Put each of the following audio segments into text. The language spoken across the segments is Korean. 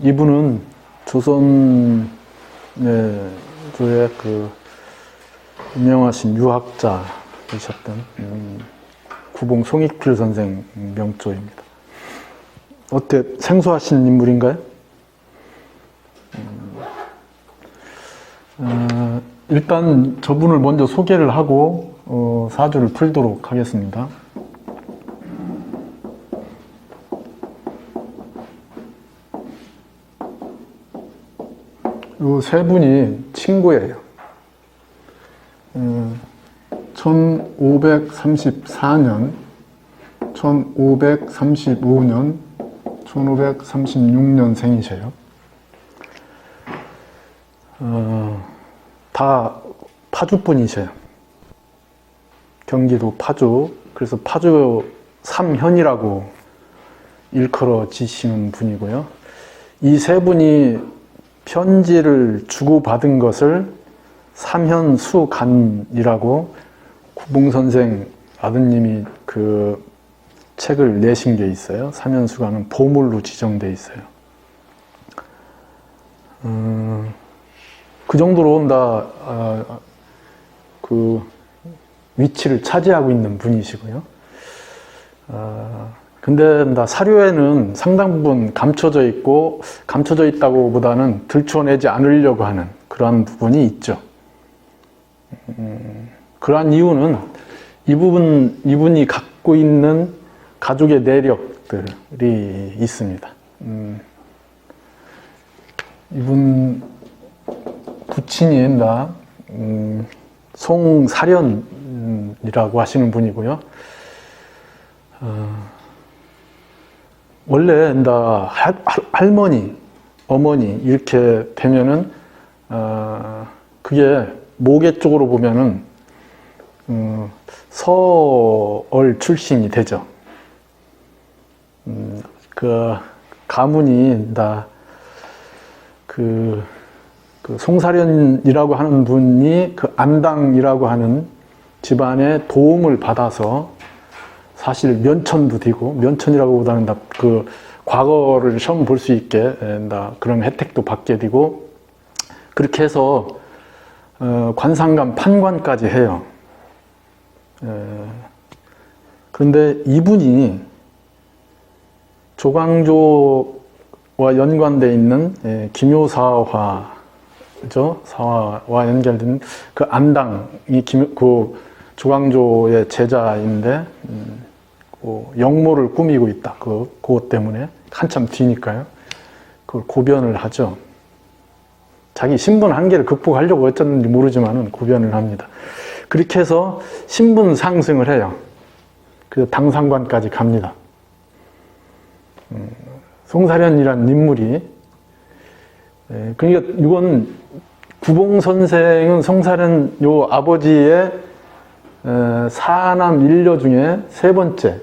이분은 조선의 그 유명하신 유학자이셨던 구봉 송익필 선생 명조입니다. 어때? 생소하신 인물인가요? 일단 저분을 먼저 소개를 하고 사주를 풀도록 하겠습니다. 이 세 분이 친구예요. 1534년, 1535년, 1536년생이세요. 다 파주분이세요. 경기도 파주. 그래서 파주 삼현이라고 일컬어지시는 분이고요. 이 세 분이 편지를 주고받은 것을 삼현수간이라고 구봉선생 아드님이 그 책을 내신 게 있어요. 삼현수간은 보물로 지정되어 있어요. 그 정도로 그 위치를 차지하고 있는 분이시고요. 근데 사료에는 상당 부분 감춰져 있고, 감춰져 있다고 보다는 들춰내지 않으려고 하는 그러한 부분이 있죠. 그러한 이유는 이분이 갖고 있는 가족의 내력들이 있습니다. 이분 부친이 송사련이라고 하시는 분이고요. 원래 할머니, 어머니 이렇게 되면은 그게 모계 쪽으로 보면은 서얼 출신이 되죠. 그 가문이 그 송사련이라고 하는 분이 그 안당이라고 하는 집안의 도움을 받아서 사실 면천도 되고, 면천이라고 보다는 그 과거를 처음 볼 수 있게 그런 혜택도 받게 되고, 그렇게 해서 관상감 판관까지 해요. 그런데 이분이 조광조와 연관되어 있는 기묘사화죠. 사화와 연결된 그 안당이 그 조광조의 제자인데 영모를 꾸미고 있다. 그것 때문에 한참 뒤니까요. 그걸 고변을 하죠. 자기 신분 한계를 극복하려고 어쩌는지 모르지만은 고변을 합니다. 그렇게 해서 신분 상승을 해요. 그래서 당상관까지 갑니다. 송사련이라는 인물이, 그러니까 이건 구봉 선생은 송사련 요 아버지의 사남 일녀 중에 세 번째,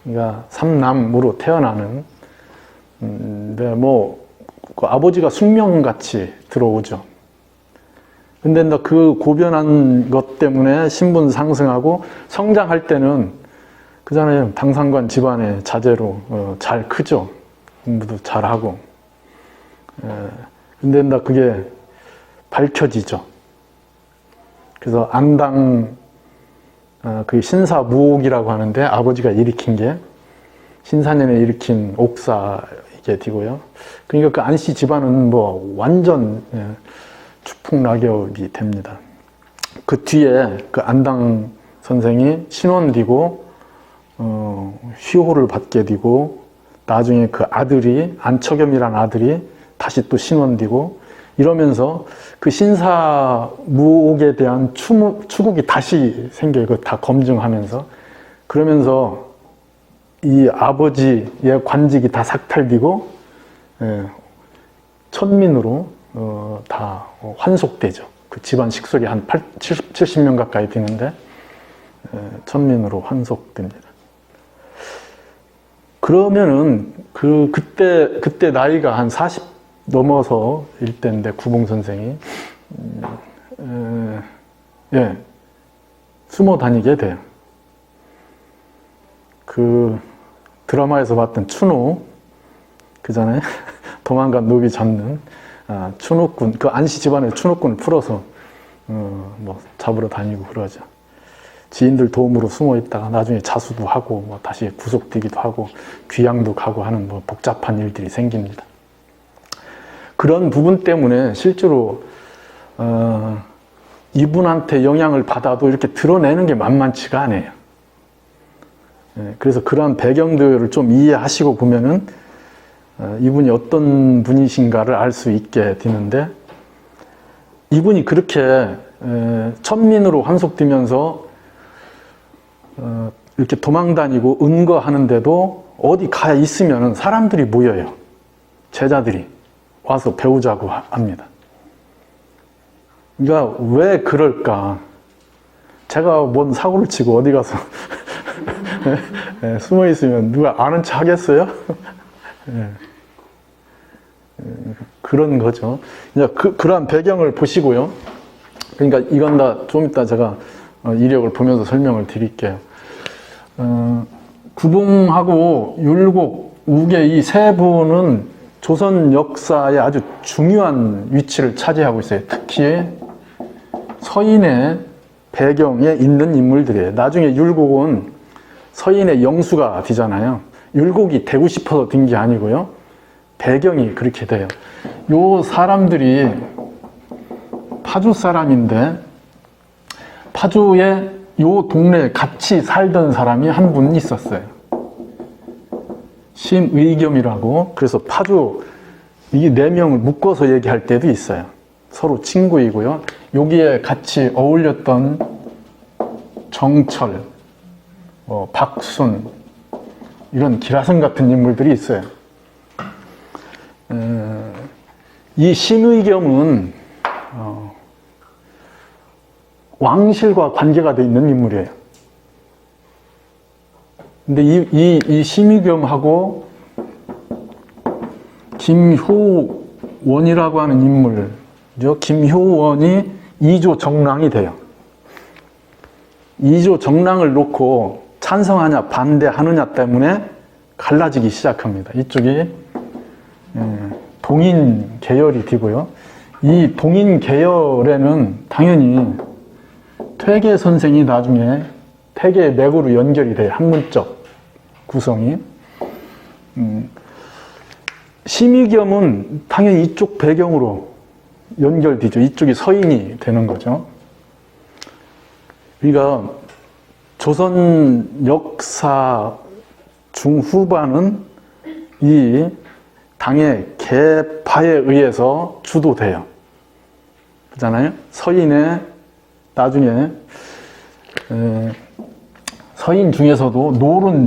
그러니까 삼남으로 태어나는, 근데 그 아버지가 숙명같이 들어오죠. 근데 그 고변한 것 때문에 신분 상승하고 성장할 때는 그잖아요. 당상관 집안의 자제로 잘 크죠. 공부도 잘하고. 근데 그게 밝혀지죠. 그래서 안당 그 신사무옥이라고 하는데 아버지가 일으킨 게 신사년에 일으킨 옥사이게 되고요. 그러니까 그 안씨 집안은 완전 추풍낙엽이 됩니다. 그 뒤에 그 안당 선생이 신원되고 휘호를 받게 되고, 나중에 그 아들이 안척염이라는 아들이 다시 또 신원되고, 이러면서 그 신사무옥에 대한 추국이 다시 생겨요. 그거 다 검증하면서. 그러면서 이 아버지의 관직이 다 삭탈되고, 천민으로 다 환속되죠. 그 집안 식솔이 한 70명 가까이 되는데, 천민으로 환속됩니다. 그러면은 그때 나이가 한 40 넘어서 일 때인데, 구봉 선생이 숨어 다니게 돼요. 그 드라마에서 봤던 춘호 그잖아요. 도망간 노비 잡는 추노꾼, 그 안씨 집안의 추노꾼을 풀어서 뭐 잡으러 다니고 그러죠. 지인들 도움으로 숨어 있다가 나중에 자수도 하고 뭐 다시 구속되기도 하고 귀양도 가고 하는 뭐 복잡한 일들이 생깁니다. 그런 부분 때문에 실제로 이분한테 영향을 받아도 이렇게 드러내는 게 만만치가 않아요. 그래서 그러한 배경들을 좀 이해하시고 보면은 이분이 어떤 분이신가를 알 수 있게 되는데, 이분이 그렇게 천민으로 환속되면서 이렇게 도망다니고 은거하는데도 어디 가 있으면 사람들이 모여요. 제자들이 와서 배우자고 합니다. 그러니까 왜 그럴까? 제가 뭔 사고를 치고 어디 가서 숨어 있으면 누가 아는 척 하겠어요? 그런 거죠. 이제 그러한 배경을 보시고요. 그러니까 이건 다 좀 이따 제가 이력을 보면서 설명을 드릴게요. 구봉하고 율곡, 우계 이 세 분은 조선 역사에 아주 중요한 위치를 차지하고 있어요. 특히 서인의 배경에 있는 인물들이에요. 나중에 율곡은 서인의 영수가 되잖아요. 율곡이 되고 싶어서 된 게 아니고요. 배경이 그렇게 돼요. 요 사람들이 파주 사람인데, 파주에 요 동네에 같이 살던 사람이 한 분 있었어요. 심의겸이라고. 그래서 파주 이 네 명을 묶어서 얘기할 때도 있어요. 서로 친구이고요. 여기에 같이 어울렸던 정철, 박순, 이런 기라성 같은 인물들이 있어요. 이 심의겸은 왕실과 관계가 돼 있는 인물이에요. 근데 이 심의겸하고 김효원이라고 하는 인물이죠. 김효원이 이조 정랑이 돼요. 이조 정랑을 놓고 찬성하냐 반대하느냐 때문에 갈라지기 시작합니다. 이쪽이 동인 계열이 되고요. 이 동인 계열에는 당연히 퇴계 선생이 나중에 퇴계의 맥으로 연결이 돼요. 학문적 구성이. 심의겸은 당연히 이쪽 배경으로 연결되죠. 이쪽이 서인이 되는 거죠. 우리가 조선 역사 중후반은 이 당의 계파에 의해서 주도돼요. 그렇잖아요. 서인의 나중에 서인 중에서도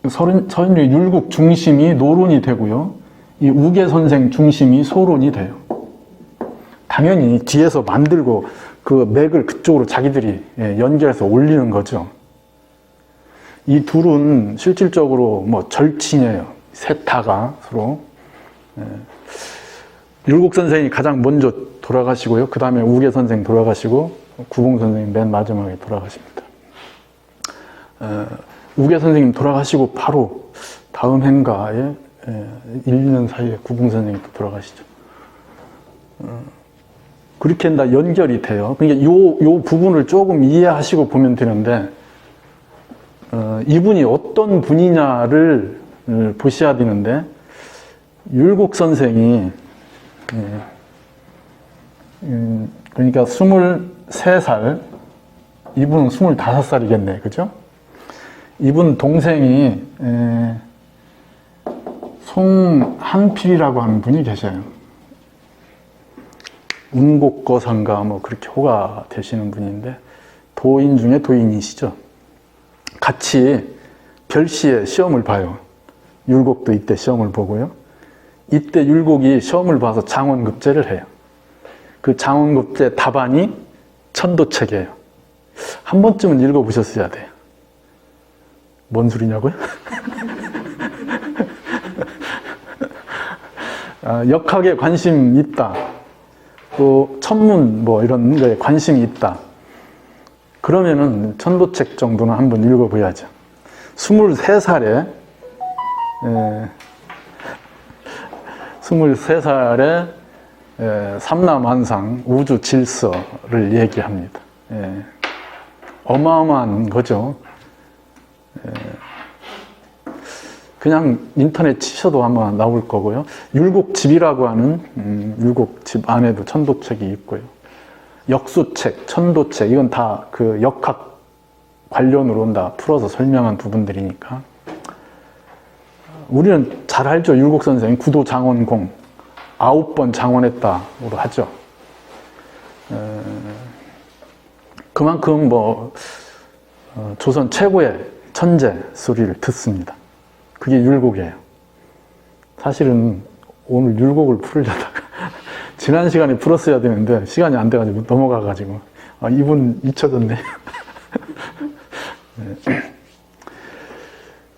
서인의 율곡 중심이 노론이 되고요. 이 우계 선생 중심이 소론이 돼요. 당연히 뒤에서 만들고 그 맥을 그쪽으로 자기들이 연결해서 올리는 거죠. 이 둘은 실질적으로 뭐 절친이에요. 세타가 서로. 율곡 선생이 가장 먼저 돌아가시고요. 그 다음에 우계 선생 돌아가시고 구봉 선생이 맨 마지막에 돌아가십니다. 우계 선생님 돌아가시고 바로 다음 해인가에 1년 사이에 구봉 선생이 또 돌아가시죠. 그렇게 다 연결이 돼요. 그러니까 요 부분을 조금 이해하시고 보면 되는데, 이분이 어떤 분이냐를 보셔야 되는데, 율곡 선생이 그러니까 23살, 이분은 25살이겠네, 그죠? 이분 동생이 송한필이라고 하는 분이 계셔요. 운곡거상가 뭐 그렇게 호가 되시는 분인데, 도인 중에 도인이시죠. 같이 별시에 시험을 봐요. 율곡도 이때 시험을 보고요. 이때 율곡이 시험을 봐서 장원급제를 해요. 그 장원급제 답안이 천도책이에요. 한 번쯤은 읽어보셨어야 돼요. 뭔 소리냐고요? 역학에 관심 있다. 또 천문 뭐 이런 거에 관심이 있다. 그러면은 천도책 정도는 한번 읽어봐야죠. 23살에 23살에 삼라만상 우주 질서를 얘기합니다. 어마어마한 거죠. 그냥 인터넷 치셔도 아마 나올 거고요. 율곡집이라고 하는 율곡집 안에도 천도책이 있고요. 역수책, 천도책, 이건 다 그 역학 관련으로 다 풀어서 설명한 부분들이니까. 우리는 잘 알죠. 율곡 선생 구도장원공 9번 장원했다고 하죠. 그만큼 조선 최고의 천재 소리를 듣습니다. 그게 율곡이에요. 사실은 오늘 율곡을 풀려다가 지난 시간에 풀었어야 되는데 시간이 안 돼가지고 넘어가가지고 이분 잊혀졌네.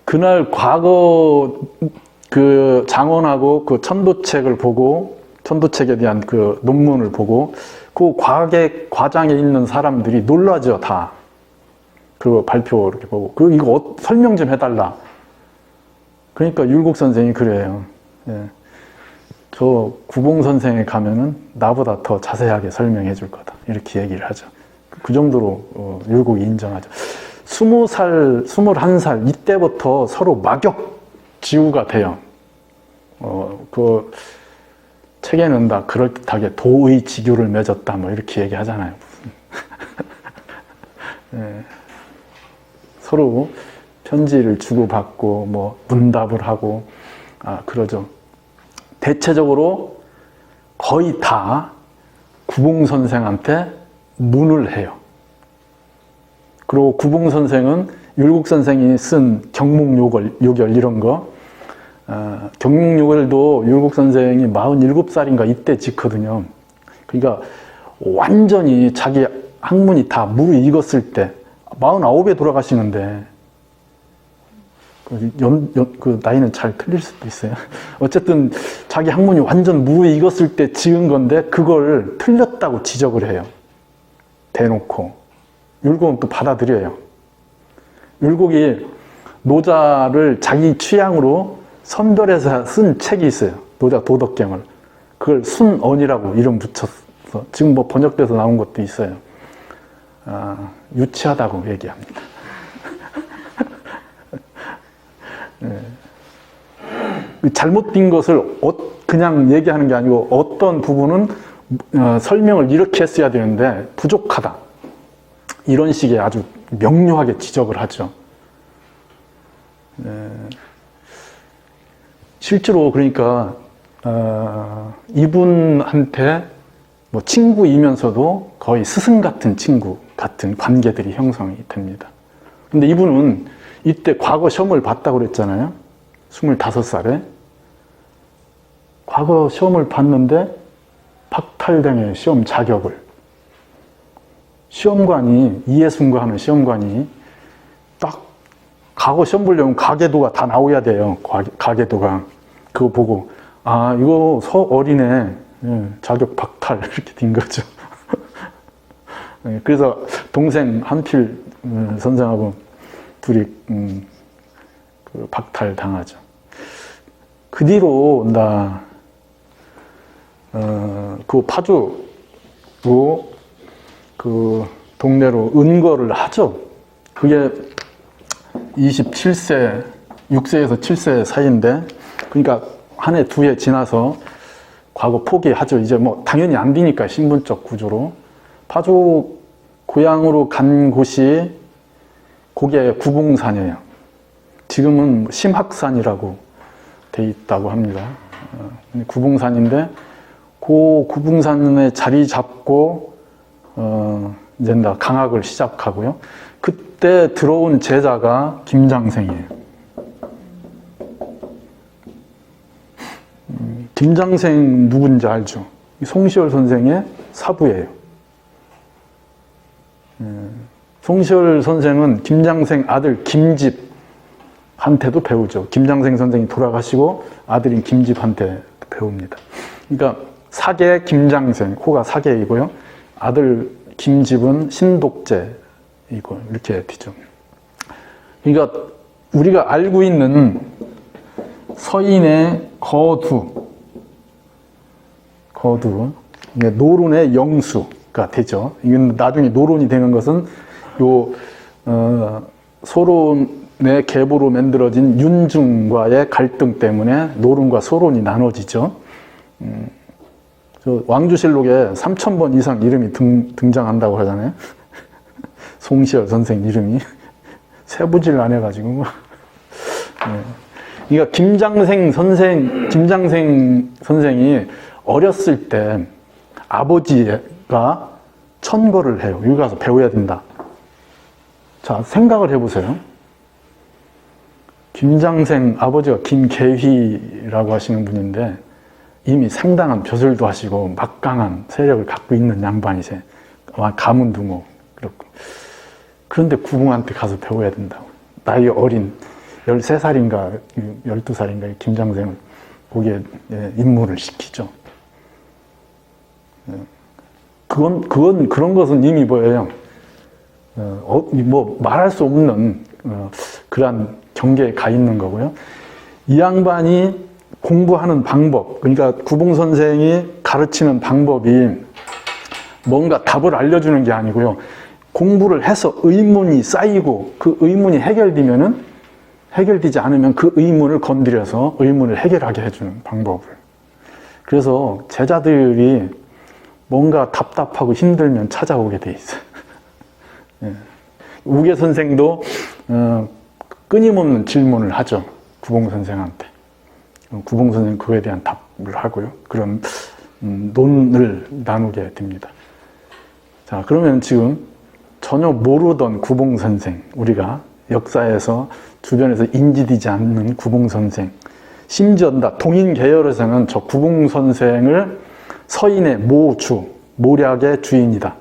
그날 과거 그 장원하고 그 천도책을 보고 천도책에 대한 그 논문을 보고 그 과장에 있는 사람들이 놀라죠. 다 그 발표 이렇게 보고 이거 설명 좀 해달라. 그러니까 율곡 선생이 그래요. 저 구봉 선생에 가면은 나보다 더 자세하게 설명해 줄 거다. 이렇게 얘기를 하죠. 그 정도로 율곡이 인정하죠. 20살, 21살 이때부터 서로 막역지우가 돼요. 그 책에는 다 그럴듯하게 도의지교를 맺었다 뭐 이렇게 얘기하잖아요. 서로 편지를 주고받고 뭐 문답을 하고 그러죠. 대체적으로 거의 다 구봉 선생한테 문을 해요. 그리고 구봉 선생은 율곡 선생이 쓴 경묵요결 이런 거 경묵요결도 율곡 선생이 47살인가 이때 짓거든요. 그러니까 완전히 자기 학문이 다 무르익었을 때 49에 돌아가시는데 그 나이는 잘 틀릴 수도 있어요. 어쨌든 자기 학문이 완전 무르익었을 때 지은 건데 그걸 틀렸다고 지적을 해요. 대놓고. 율곡은 또 받아들여요. 율곡이 노자를 자기 취향으로 선별해서 쓴 책이 있어요. 노자 도덕경을. 그걸 순언이라고 이름 붙였어. 지금 뭐 번역돼서 나온 것도 있어요. 유치하다고 얘기합니다. 잘못된 것을 그냥 얘기하는 게 아니고 어떤 부분은 설명을 이렇게 했어야 되는데 부족하다. 이런 식의 아주 명료하게 지적을 하죠. 실제로 그러니까 이분한테 뭐 친구이면서도 거의 스승 같은 친구 같은 관계들이 형성이 됩니다. 근데 이분은 이때 과거 시험을 봤다고 그랬잖아요. 25살에. 과거 시험을 봤는데 박탈당해 시험 자격을. 시험관이, 이해순과 하는 시험관이 딱 과거 시험 보려면 가계도가 다 나와야 돼요. 가계도가. 그거 보고 이거 어리네. 자격 박탈 이렇게 된 거죠. 그래서 동생 한필 선생하고 둘이 그 박탈 당하죠. 그 뒤로 그 파주로 그 동네로 은거를 하죠. 그게 27세, 6세에서 7세 사이인데, 그러니까 한 해, 두 해 지나서 과거 포기하죠. 이제 뭐 당연히 안 되니까 신분적 구조로. 파주 고향으로 간 곳이 거기에 구봉산이에요. 지금은 심학산이라고 돼 있다고 합니다. 구봉산인데 그 구봉산에 자리 잡고 이제 강학을 시작하고요. 그때 들어온 제자가 김장생이에요. 김장생 누군지 알죠? 송시열 선생의 사부예요. 송시열 선생은 김장생 아들 김집한테도 배우죠. 김장생 선생이 돌아가시고 아들인 김집한테 배웁니다. 그러니까 사계 김장생, 호가 사계이고요. 아들 김집은 신독제이고 이렇게 되죠. 그러니까 우리가 알고 있는 서인의 거두, 거두. 이게 노론의 영수가 되죠. 이건 나중에 노론이 되는 것은 소론의 계보로 만들어진 윤중과의 갈등 때문에 노론과 소론이 나눠지죠. 왕주실록에 3,000번 이상 이름이 등장한다고 하잖아요. 송시열 선생 이름이. 세부질 안 해가지고. 그러니까 김장생 선생이 어렸을 때 아버지가 천거를 해요. 여기 가서 배워야 된다. 자, 생각을 해보세요. 김장생 아버지가 김계휘라고 하시는 분인데 이미 상당한 벼슬도 하시고 막강한 세력을 갖고 있는 양반이세. 가문두모 그렇고. 그런데 구봉한테 가서 배워야 된다고. 나이 어린 13살인가 12살인가 김장생을 거기에 입문을 시키죠. 그런 것은 이미 뭐예요? 말할 수 없는 그러한 경계에 가 있는 거고요. 이 양반이 공부하는 방법, 그러니까 구봉 선생이 가르치는 방법이 뭔가 답을 알려주는 게 아니고요. 공부를 해서 의문이 쌓이고 그 의문이 해결되지 않으면 그 의문을 건드려서 의문을 해결하게 해주는 방법을. 그래서 제자들이 뭔가 답답하고 힘들면 찾아오게 돼 있어요. 예. 우계 선생도 끊임없는 질문을 하죠. 구봉 선생한테. 구봉 선생 그거에 대한 답을 하고요. 그런 논을 나누게 됩니다. 자, 그러면 지금 전혀 모르던 구봉 선생, 우리가 역사에서 주변에서 인지되지 않는 구봉 선생, 심지어 동인 계열에서는 저 구봉 선생을 서인의 모주, 모략의 주인이다.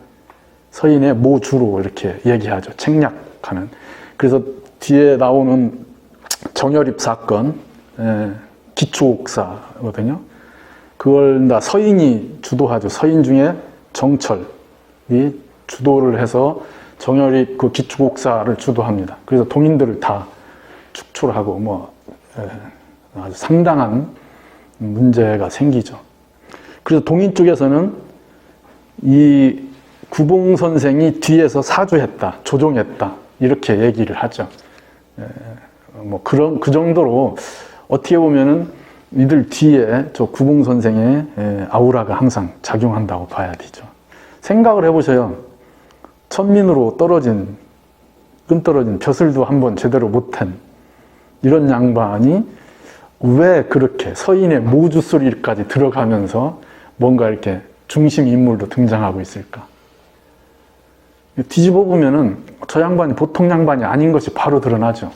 서인의 모주로 이렇게 얘기하죠. 책략하는. 그래서 뒤에 나오는 정열입 사건, 기초옥사거든요. 그걸 다 서인이 주도하죠. 서인 중에 정철이 주도를 해서 정열입 그 기초옥사를 주도합니다. 그래서 동인들을 다 축출하고 아주 상당한 문제가 생기죠. 그래서 동인 쪽에서는 이 구봉 선생이 뒤에서 사주했다, 조종했다 이렇게 얘기를 하죠. 그 정도로 어떻게 보면은 이들 뒤에 저 구봉 선생의 아우라가 항상 작용한다고 봐야 되죠. 생각을 해보세요. 천민으로 끈떨어진 벼슬도 한번 제대로 못한 이런 양반이 왜 그렇게 서인의 모주 소리까지 들어가면서 뭔가 이렇게 중심 인물로 등장하고 있을까? 뒤집어 보면은 저 양반이 보통 양반이 아닌 것이 바로 드러나죠.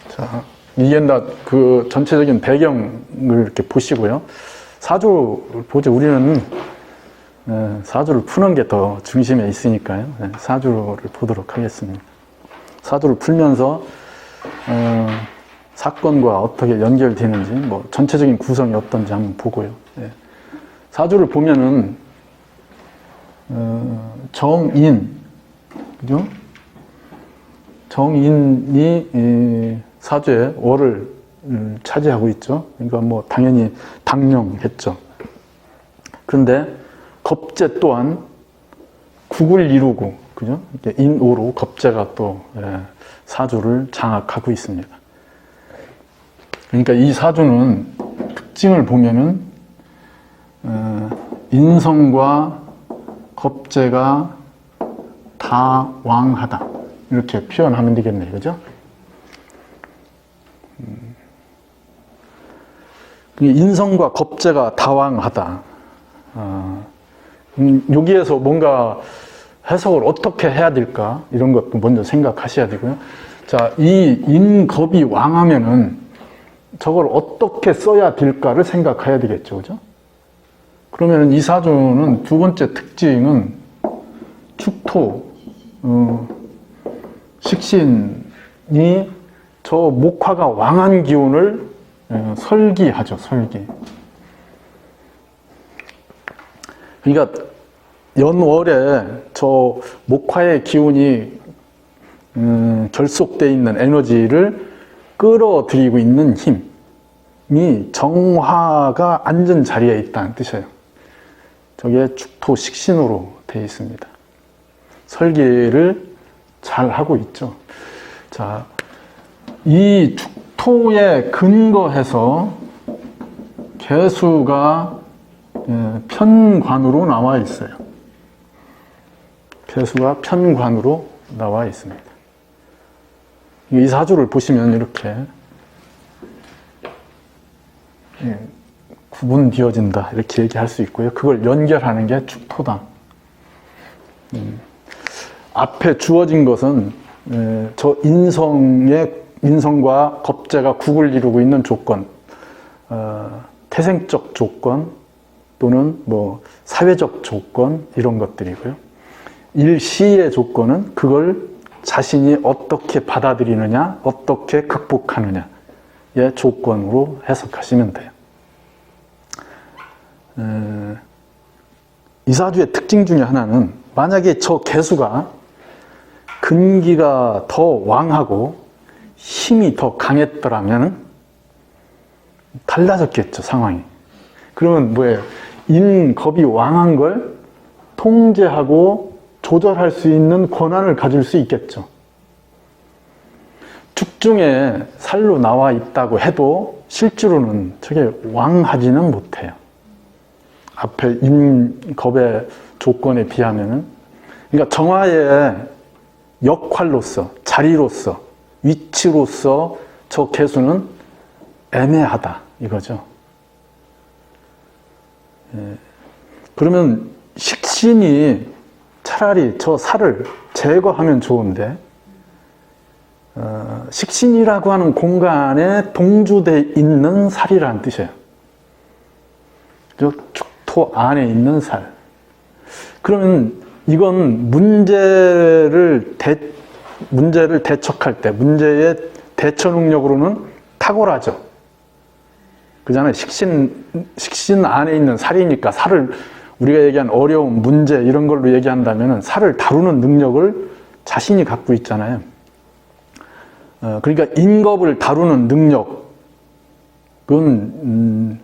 자, 이게 그 전체적인 배경을 이렇게 보시고요. 사주를 보죠. 우리는 사주를 푸는 게 더 중심에 있으니까요. 사주를 보도록 하겠습니다. 사주를 풀면서 사건과 어떻게 연결되는지, 전체적인 구성이 어떤지 한번 보고요. 사주를 보면은 정인, 그죠? 정인이 사주에 월을 차지하고 있죠. 그러니까 당연히 당령했죠. 그런데 겁재 또한 국을 이루고, 그죠? 인오로 겁재가 또 사주를 장악하고 있습니다. 그러니까 이 사주는 특징을 보면은 인성과 겁재가 다왕하다 이렇게 표현하면 되겠네요, 그죠? 인성과 겁재가 다왕하다. 여기에서 뭔가 해석을 어떻게 해야 될까? 이런 것도 먼저 생각하셔야 되고요. 자, 이 인겁이 왕하면은 저걸 어떻게 써야 될까를 생각해야 되겠죠, 그죠? 그러면은 이 사주는 두 번째 특징은 축토, 식신이 저 목화가 왕한 기운을 설기하죠, 설기. 그러니까 연월에 저 목화의 기운이 결속되어 있는 에너지를 끌어들이고 있는 힘이 정화가 앉은 자리에 있다는 뜻이에요. 저게 축토식신으로 되어 있습니다. 설계를 잘 하고 있죠. 자, 이 축토에 근거해서 개수가 편관으로 나와 있어요. 개수가 편관으로 나와 있습니다. 이 사주를 보시면 이렇게 구분되어진다 이렇게 얘기할 수 있고요. 그걸 연결하는 게 축토다. 앞에 주어진 것은 저 인성과 겁재가 국을 이루고 있는 조건, 태생적 조건 또는 뭐 사회적 조건 이런 것들이고요. 일시의 조건은 그걸 자신이 어떻게 받아들이느냐, 어떻게 극복하느냐의 조건으로 해석하시면 돼요. 이 사주의 특징 중에 하나는 만약에 저 개수가 근기가 더 왕하고 힘이 더 강했더라면 달라졌겠죠, 상황이. 그러면 뭐예요? 인겁이 왕한 걸 통제하고 조절할 수 있는 권한을 가질 수 있겠죠. 축중에 살로 나와 있다고 해도 실제로는 저게 왕하지는 못해요. 앞에 인겁의 조건에 비하면은. 그러니까 정화의 역할로서, 자리로서, 위치로서 저 개수는 애매하다 이거죠. 그러면 식신이 차라리 저 살을 제거하면 좋은데 식신이라고 하는 공간에 동주되어 있는 살이라는 뜻이에요. 축토 안에 있는 살. 그러면 이건 문제를 대척할 때 문제의 대처 능력으로는 탁월하죠. 그잖아요. 식신 안에 있는 살이니까 살을 우리가 얘기한 어려움, 문제 이런 걸로 얘기한다면 살을 다루는 능력을 자신이 갖고 있잖아요. 그러니까 인겁을 다루는 능력은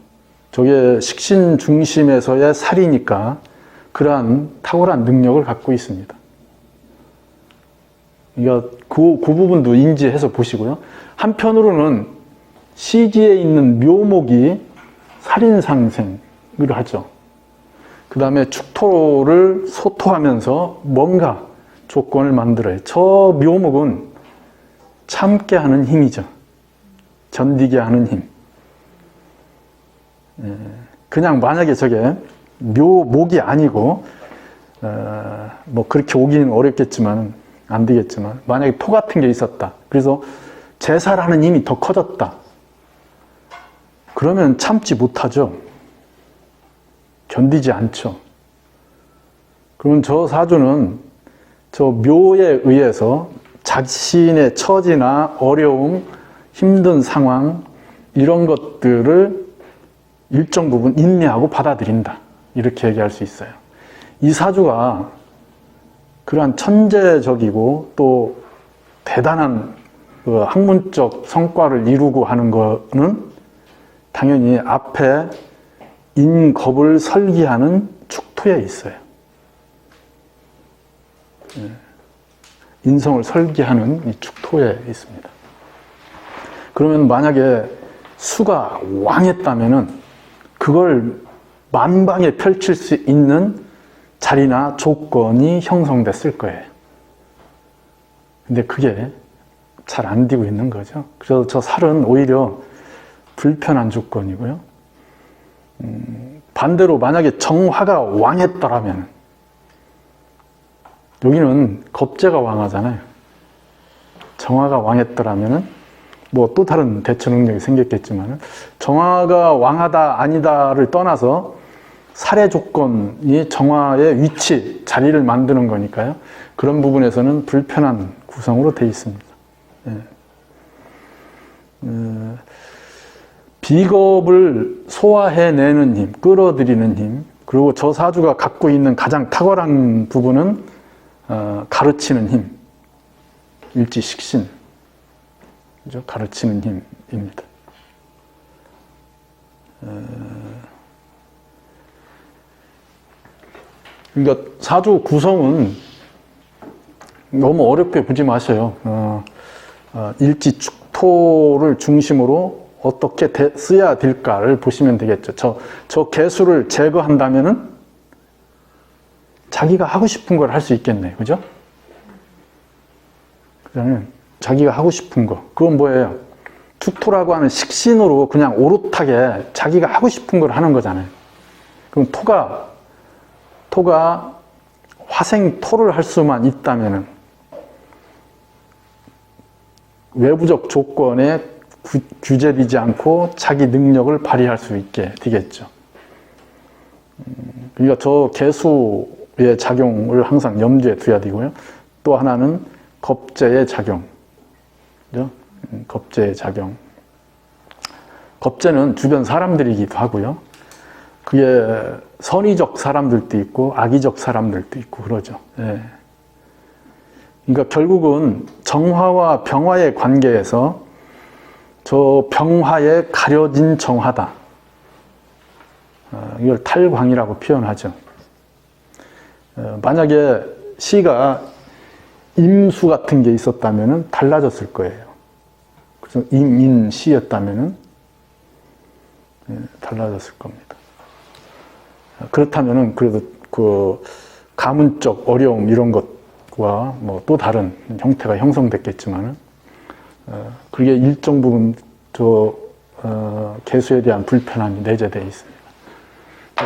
저게 식신 중심에서의 살이니까 그러한 탁월한 능력을 갖고 있습니다. 그러니까 그 부분도 인지해서 보시고요. 한편으로는 시지에 있는 묘목이 살인상생을 하죠. 그 다음에 축토를 소토하면서 뭔가 조건을 만들어요. 저 묘목은 참게 하는 힘이죠. 견디게 하는 힘. 그냥 만약에 저게 묘목이 아니고 뭐 그렇게 오기는 어렵겠지만 안 되겠지만 만약에 토 같은 게 있었다. 그래서 제사라는 힘이 더 커졌다. 그러면 참지 못하죠. 견디지 않죠. 그러면 저 사주는 저 묘에 의해서 자신의 처지나 어려움, 힘든 상황 이런 것들을 일정 부분 인내하고 받아들인다. 이렇게 얘기할 수 있어요. 이 사주가 그러한 천재적이고 또 대단한 그 학문적 성과를 이루고 하는 거는 당연히 앞에 인겁을 설계하는 축토에 있어요. 인성을 설계하는 이 축토에 있습니다. 그러면 만약에 수가 왕했다면은 그걸 만방에 펼칠 수 있는 자리나 조건이 형성됐을 거예요. 근데 그게 잘 안 되고 있는 거죠. 그래서 저 살은 오히려 불편한 조건이고요. 반대로 만약에 정화가 왕했더라면 여기는 겁재가 왕하잖아요. 정화가 왕했더라면 뭐 또 다른 대처 능력이 생겼겠지만 정화가 왕하다 아니다를 떠나서 살의 조건이 정화의 위치, 자리를 만드는 거니까요. 그런 부분에서는 불편한 구성으로 되어 있습니다. 비겁을 소화해내는 힘, 끌어들이는 힘, 그리고 저 사주가 갖고 있는 가장 탁월한 부분은 가르치는 일지식신, 그죠? 가르치는 힘입니다. 그러니까 사주 구성은 너무 어렵게 보지 마세요. 일지축토를 중심으로 어떻게 써야 될까를 보시면 되겠죠. 저 개수를 제거한다면은 자기가 하고 싶은 걸 할 수 있겠네. 그죠? 그러면 자기가 하고 싶은 거. 그건 뭐예요? 축토라고 하는 식신으로 그냥 오롯하게 자기가 하고 싶은 걸 하는 거잖아요. 그럼 토가 화생토를 할 수만 있다면은 외부적 조건에 규제되지 않고 자기 능력을 발휘할 수 있게 되겠죠. 그러니까 저 개수의 작용을 항상 염두에 둬야 되고요. 또 하나는 겁재의 작용. 그죠? 겁재의 작용. 겁재는 주변 사람들이기도 하고요. 그게 선의적 사람들도 있고 악의적 사람들도 있고 그러죠. 예. 그러니까 결국은 정화와 병화의 관계에서 저 병화에 가려진 정화다. 이걸 탈광이라고 표현하죠. 만약에 시가 임수 같은 게 있었다면 달라졌을 거예요. 그래서 임인시였다면 달라졌을 겁니다. 그렇다면 그래도 그 가문적 어려움 이런 것과 뭐 또 다른 형태가 형성됐겠지만은 그게 일정 부분 개수에 대한 불편함이 내재되어 있습니다.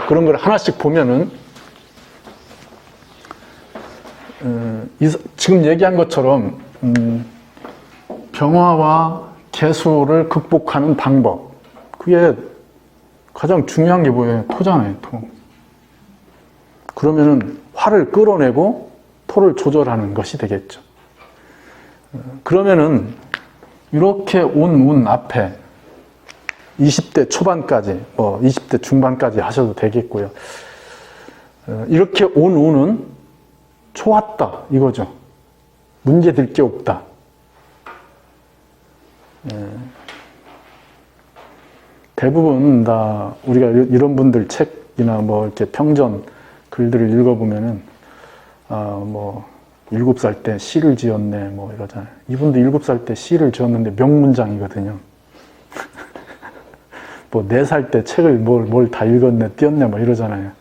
그런 걸 하나씩 보면은 지금 얘기한 것처럼 병화와 개수를 극복하는 방법, 그게 가장 중요한 게 뭐예요? 토잖아요, 토. 그러면은 화를 끌어내고 토를 조절하는 것이 되겠죠. 그러면은 이렇게 온 운 앞에 20대 초반까지, 20대 중반까지 하셔도 되겠고요. 이렇게 온 운은 좋았다 이거죠. 문제될 게 없다. 대부분 다 우리가 이런 분들 책이나 뭐 이렇게 평전 글들을 읽어보면은 7살 때 시를 지었네 뭐 이러잖아요. 이분도 7살 때 시를 지었는데 명문장이거든요. 뭐 4살 때 책을 뭘 다 읽었네 띄었네 뭐 이러잖아요.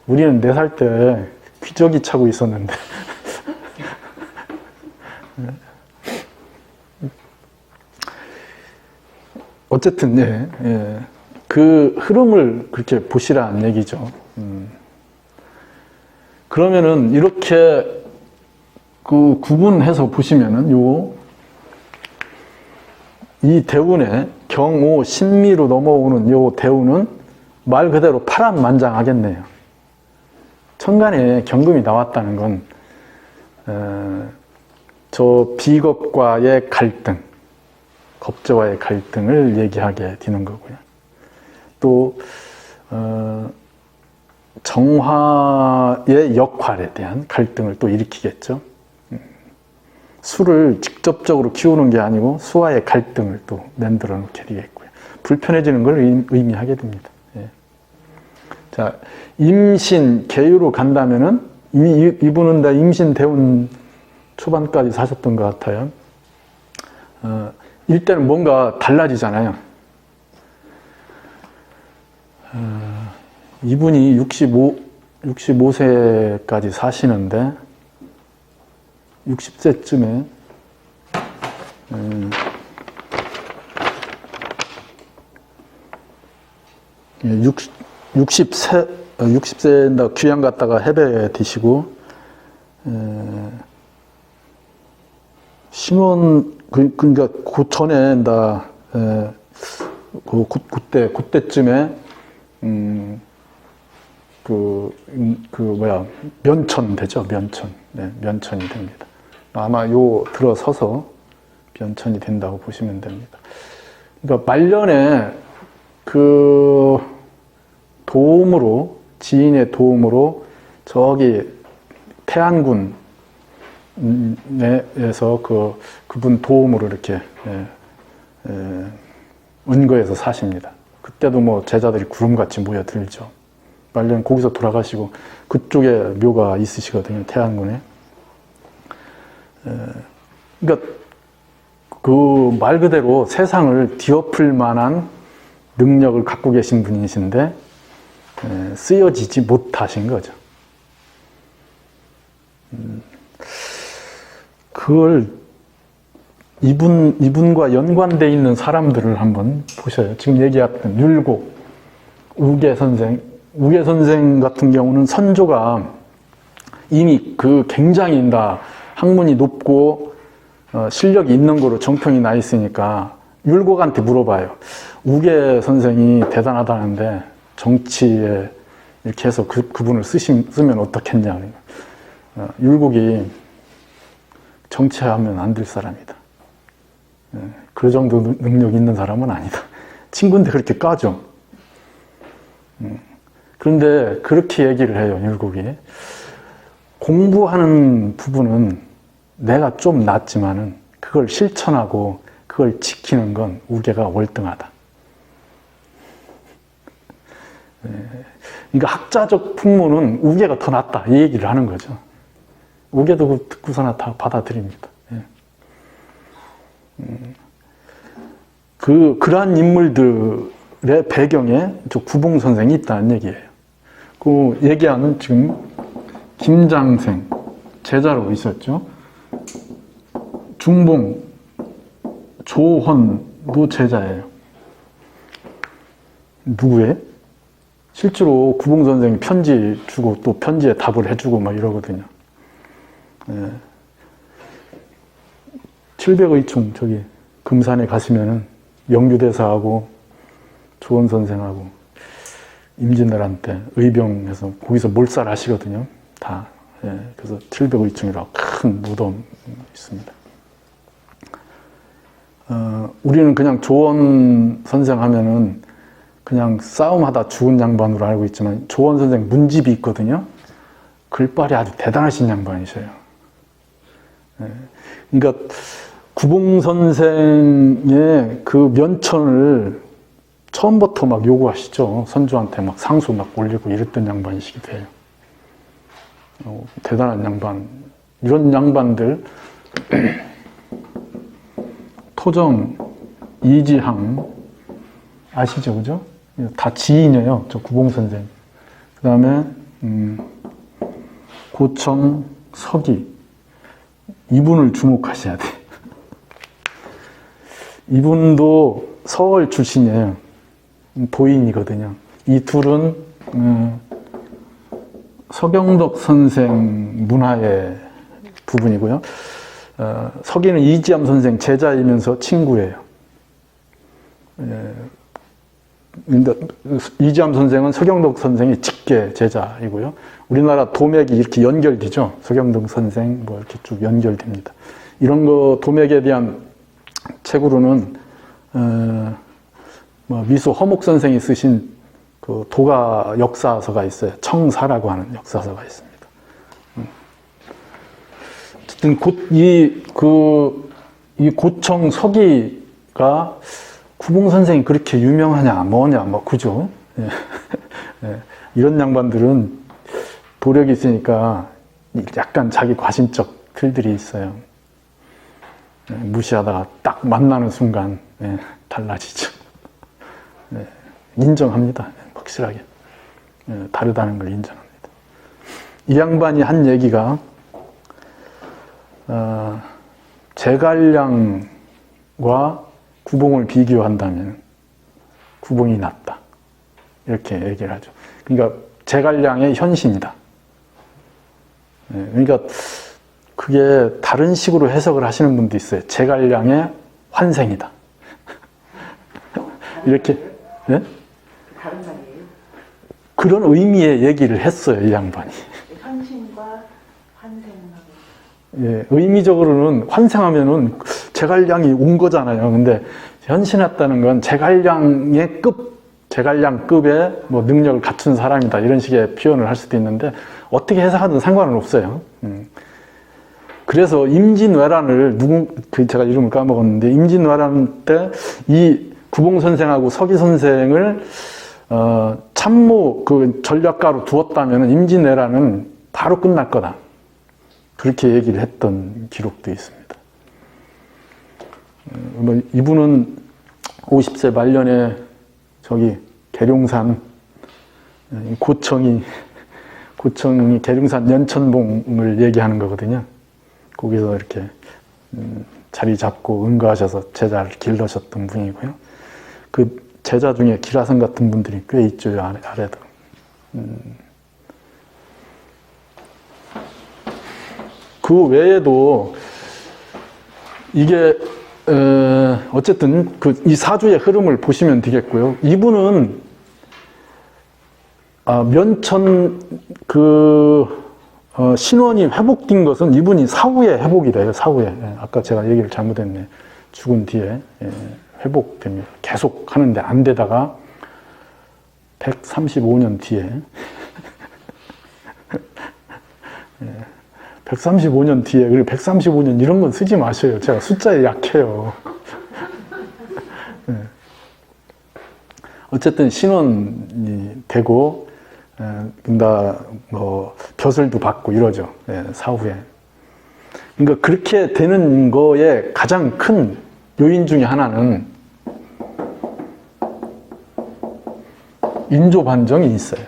우리는 4살 때 귀저귀 차고 있었는데 어쨌든 그 흐름을 그렇게 보시라는 얘기죠. 그러면은 이렇게 그 구분해서 보시면은 이 대운에 경오 신미로 넘어오는 요 대운은 말 그대로 파란만장하겠네요. 천간에 경금이 나왔다는 건 저 비겁과의 갈등, 겁재와의 갈등을 얘기하게 되는 거고요. 또 정화의 역할에 대한 갈등을 또 일으키겠죠. 수를 직접적으로 키우는 게 아니고 수와의 갈등을 또 만들어 놓게 되겠고요. 불편해지는 걸 의미하게 됩니다. 예. 자, 임신, 계유로 간다면은 이미 이분은 다 임신 대운 초반까지 사셨던 것 같아요. 이때는 뭔가 달라지잖아요. 이분이 65세까지 사시는데 60세쯤에 60세인다 귀양 갔다가 해배 드시고 신혼 그러니까 그 전에 그때쯤에 면천 되죠. 면천. 네, 면천이 됩니다. 아마 들어서서 면천이 된다고 보시면 됩니다. 그러니까 말년에 그 지인의 도움으로 저기 태안군 내에서 그분 도움으로 이렇게 은거에서 사십니다. 그때도 뭐 제자들이 구름같이 모여들죠. 말년 거기서 돌아가시고 그쪽에 묘가 있으시거든요. 태안군에. 그러니까 그 말 그대로 세상을 뒤엎을 만한 능력을 갖고 계신 분이신데 쓰여지지 못하신 거죠. 그걸 이분과 연관되어 있는 사람들을 한번 보셔요. 지금 얘기했던 율곡, 우계 선생 같은 경우는 선조가 이미 굉장히 학문이 높고 실력이 있는 거로 정평이 나 있으니까 율곡한테 물어봐요. 우계 선생이 대단하다는데 정치에 이렇게 해서 그분을 쓰면 어떻겠냐. 율곡이 정치하면 안 될 사람이다. 그 정도 능력 있는 사람은 아니다. 친구인데 그렇게 까죠. 그런데 그렇게 얘기를 해요, 율곡이. 공부하는 부분은 내가 좀 낫지만은 그걸 실천하고 그걸 지키는 건 우계가 월등하다. 그러니까 학자적 풍모는 우계가 더 낫다. 이 얘기를 하는 거죠. 우계도 듣고서나 다 받아들입니다. 그러한 인물들의 배경에 저 구봉 선생이 있다는 얘기예요. 그 얘기하는 지금 김장생 제자로 있었죠. 중봉, 조헌도 제자예요. 누구의? 실제로 구봉 선생이 편지 주고 또 편지에 답을 해주고 막 이러거든요. 700의총 저기 금산에 가시면은 영규대사하고 조원 선생하고 임진왜란 때 의병에서 거기서 몰살하시거든요. 다. 그래서 700의총이라고 큰 무덤이 있습니다. 우리는 그냥 조원 선생 하면은 그냥 싸움하다 죽은 양반으로 알고 있지만 조원 선생 문집이 있거든요. 글발이 아주 대단하신 양반이셔요. 그러니까 구봉 선생의 그 면천을 처음부터 막 요구하시죠. 선조한테 막 상소 막 올리고 이랬던 양반이시기도 해요. 대단한 양반. 이런 양반들 토정, 이지항 아시죠, 그죠? 다 지인이에요. 저 구봉 선생. 그 다음에 고청, 서기 이분을 주목하셔야 돼. 이분도 서울 출신이에요. 도인이거든요. 이 둘은 서경덕 선생 문화의 부분이고요. 서기는 이지암 선생 제자이면서 친구예요. 이지암 선생은 서경덕 선생이 직계 제자이고요. 우리나라 도맥이 이렇게 연결되죠. 서경덕 선생 뭐 이렇게 쭉 연결됩니다. 이런 거 도맥에 대한 책으로는 미수 허목 선생이 쓰신 그 도가 역사서가 있어요. 청사라고 하는 역사서가 있습니다. 어쨌든 이 고청 서기가 구봉 선생이 그렇게 유명하냐 뭐냐 뭐 그죠? 이런 양반들은 도력이 있으니까 약간 자기 과신적 틀들이 있어요. 무시하다가 딱 만나는 순간 달라지죠. 인정합니다. 확실하게. 다르다는 걸 인정합니다. 이 양반이 한 얘기가 제갈량과 구봉을 비교한다면 구봉이 낫다. 이렇게 얘기를 하죠. 그러니까 제갈량의 현신이다. 그러니까 그게 다른 식으로 해석을 하시는 분도 있어요. 제갈량의 환생이다. 이렇게 네? 다른 말이에요? 그런 의미의 얘기를 했어요. 이 양반이. 현신과 환생하고. 예, 의미적으로는 환생하면은 제갈량이 온 거잖아요. 근데 현신했다는 건 제갈량의 제갈량급의 뭐 능력을 갖춘 사람이다. 이런 식의 표현을 할 수도 있는데 어떻게 해석하든 상관은 없어요. 그래서 임진왜란을 제가 이름을 까먹었는데 임진왜란 때 이 구봉 선생하고 서기 선생을 참모 그 전략가로 두었다면 임진왜란은 바로 끝날 거다. 그렇게 얘기를 했던 기록도 있습니다. 이분은 50세 말년에 저기 계룡산 고청이 계룡산 연천봉을 얘기하는 거거든요. 거기서 이렇게 자리 잡고 응거하셔서 제자를 길러셨던 분이고요. 그 제자 중에 기라성 같은 분들이 꽤 있죠, 아래도. 그 외에도 이게 어쨌든 이 사주의 흐름을 보시면 되겠고요. 이분은 면천 신원이 회복된 것은 이분이 사후에 회복이래요. 사후에. 아까 제가 얘기를 잘못했네. 죽은 뒤에 회복됩니다. 계속 하는데 안 되다가 135년 뒤에 135년 뒤에, 그리고 135년 이런 건 쓰지 마셔요. 제가 숫자에 약해요. 어쨌든 신원이 되고, 벼슬도 받고 이러죠. 사후에. 그러니까 그렇게 되는 거에 가장 큰 요인 중에 하나는 인조 반정이 있어요.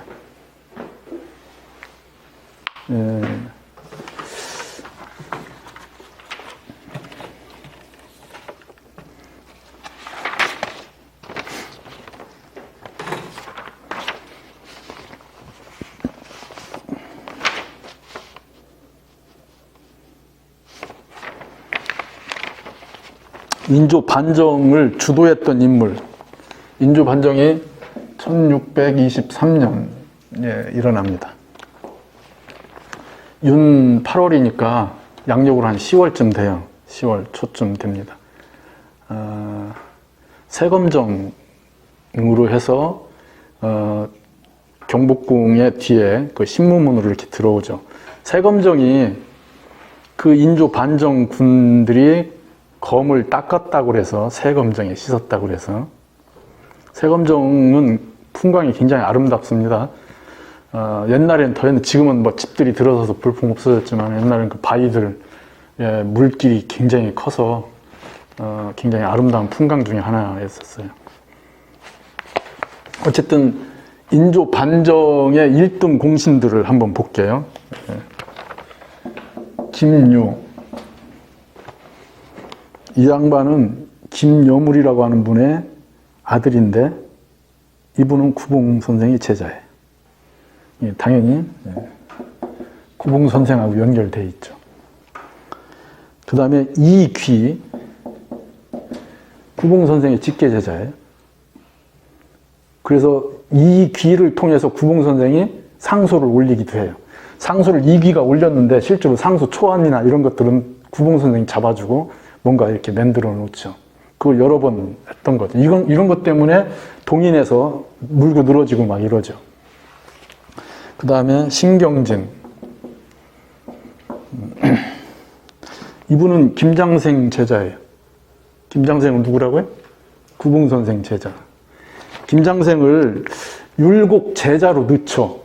인조 반정을 주도했던 인물. 인조 반정이 1623년에 일어납니다. 윤 8월이니까 양력으로 한 10월쯤 돼요. 10월 초쯤 됩니다. 세검정으로 해서 경복궁의 뒤에 그 신무문으로 이렇게 들어오죠. 세검정이 그 인조 반정 군들이 검을 닦았다고 그래서 세검정에 씻었다고 그래서, 세검정은 풍광이 굉장히 아름답습니다. 옛날엔 더했는데 지금은 뭐 집들이 들어서서 볼품 없어졌지만 옛날엔 그 바위들 물길이 굉장히 커서 굉장히 아름다운 풍광 중에 하나였었어요. 어쨌든 인조 반정의 1등 공신들을 한번 볼게요. 김유. 이 양반은 김여물이라고 하는 분의 아들인데 이분은 구봉 선생의 제자예요. 당연히 구봉 선생하고 연결되어 있죠. 그 다음에 이귀, 구봉 선생의 직계 제자예요. 그래서 이귀를 통해서 구봉 선생이 상소를 올리기도 해요. 상소를 이귀가 올렸는데 실제로 상소 초안이나 이런 것들은 구봉 선생이 잡아주고 뭔가 이렇게 만들어 놓죠. 그걸 여러 번 했던 거죠. 이런 것 때문에 동인에서 물고 늘어지고 막 이러죠. 그 다음에 신경진. 이분은 김장생 제자예요. 김장생은 누구라고요? 구봉 선생 제자. 김장생을 율곡 제자로 넣죠.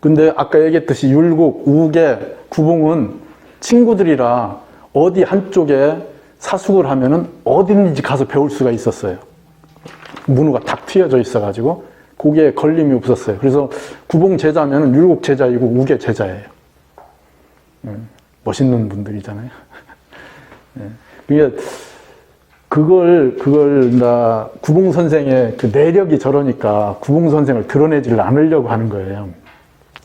근데 아까 얘기했듯이 율곡, 우계, 구봉은 친구들이라 어디 한쪽에 사숙을 하면은 어디든지 가서 배울 수가 있었어요. 문호가 탁 트여져 있어가지고 거기에 걸림이 없었어요. 그래서 구봉 제자면은 율곡 제자이고 우계 제자예요. 멋있는 분들이잖아요. 그러니까 그걸 구봉 선생의 그 내력이 저러니까 구봉 선생을 드러내지를 않으려고 하는 거예요.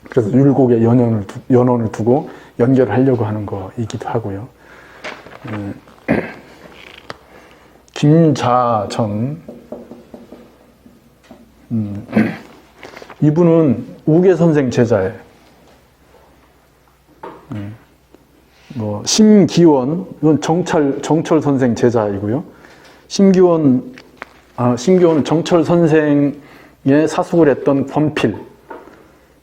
그래서 율곡에 연원을 두고 연결하려고 하는 거이기도 하고요. 김자전. 이분은 우계 선생 제자예요. 심기원, 이건 정철 선생 제자이고요. 심기원은 정철 선생의 사숙을 했던 권필.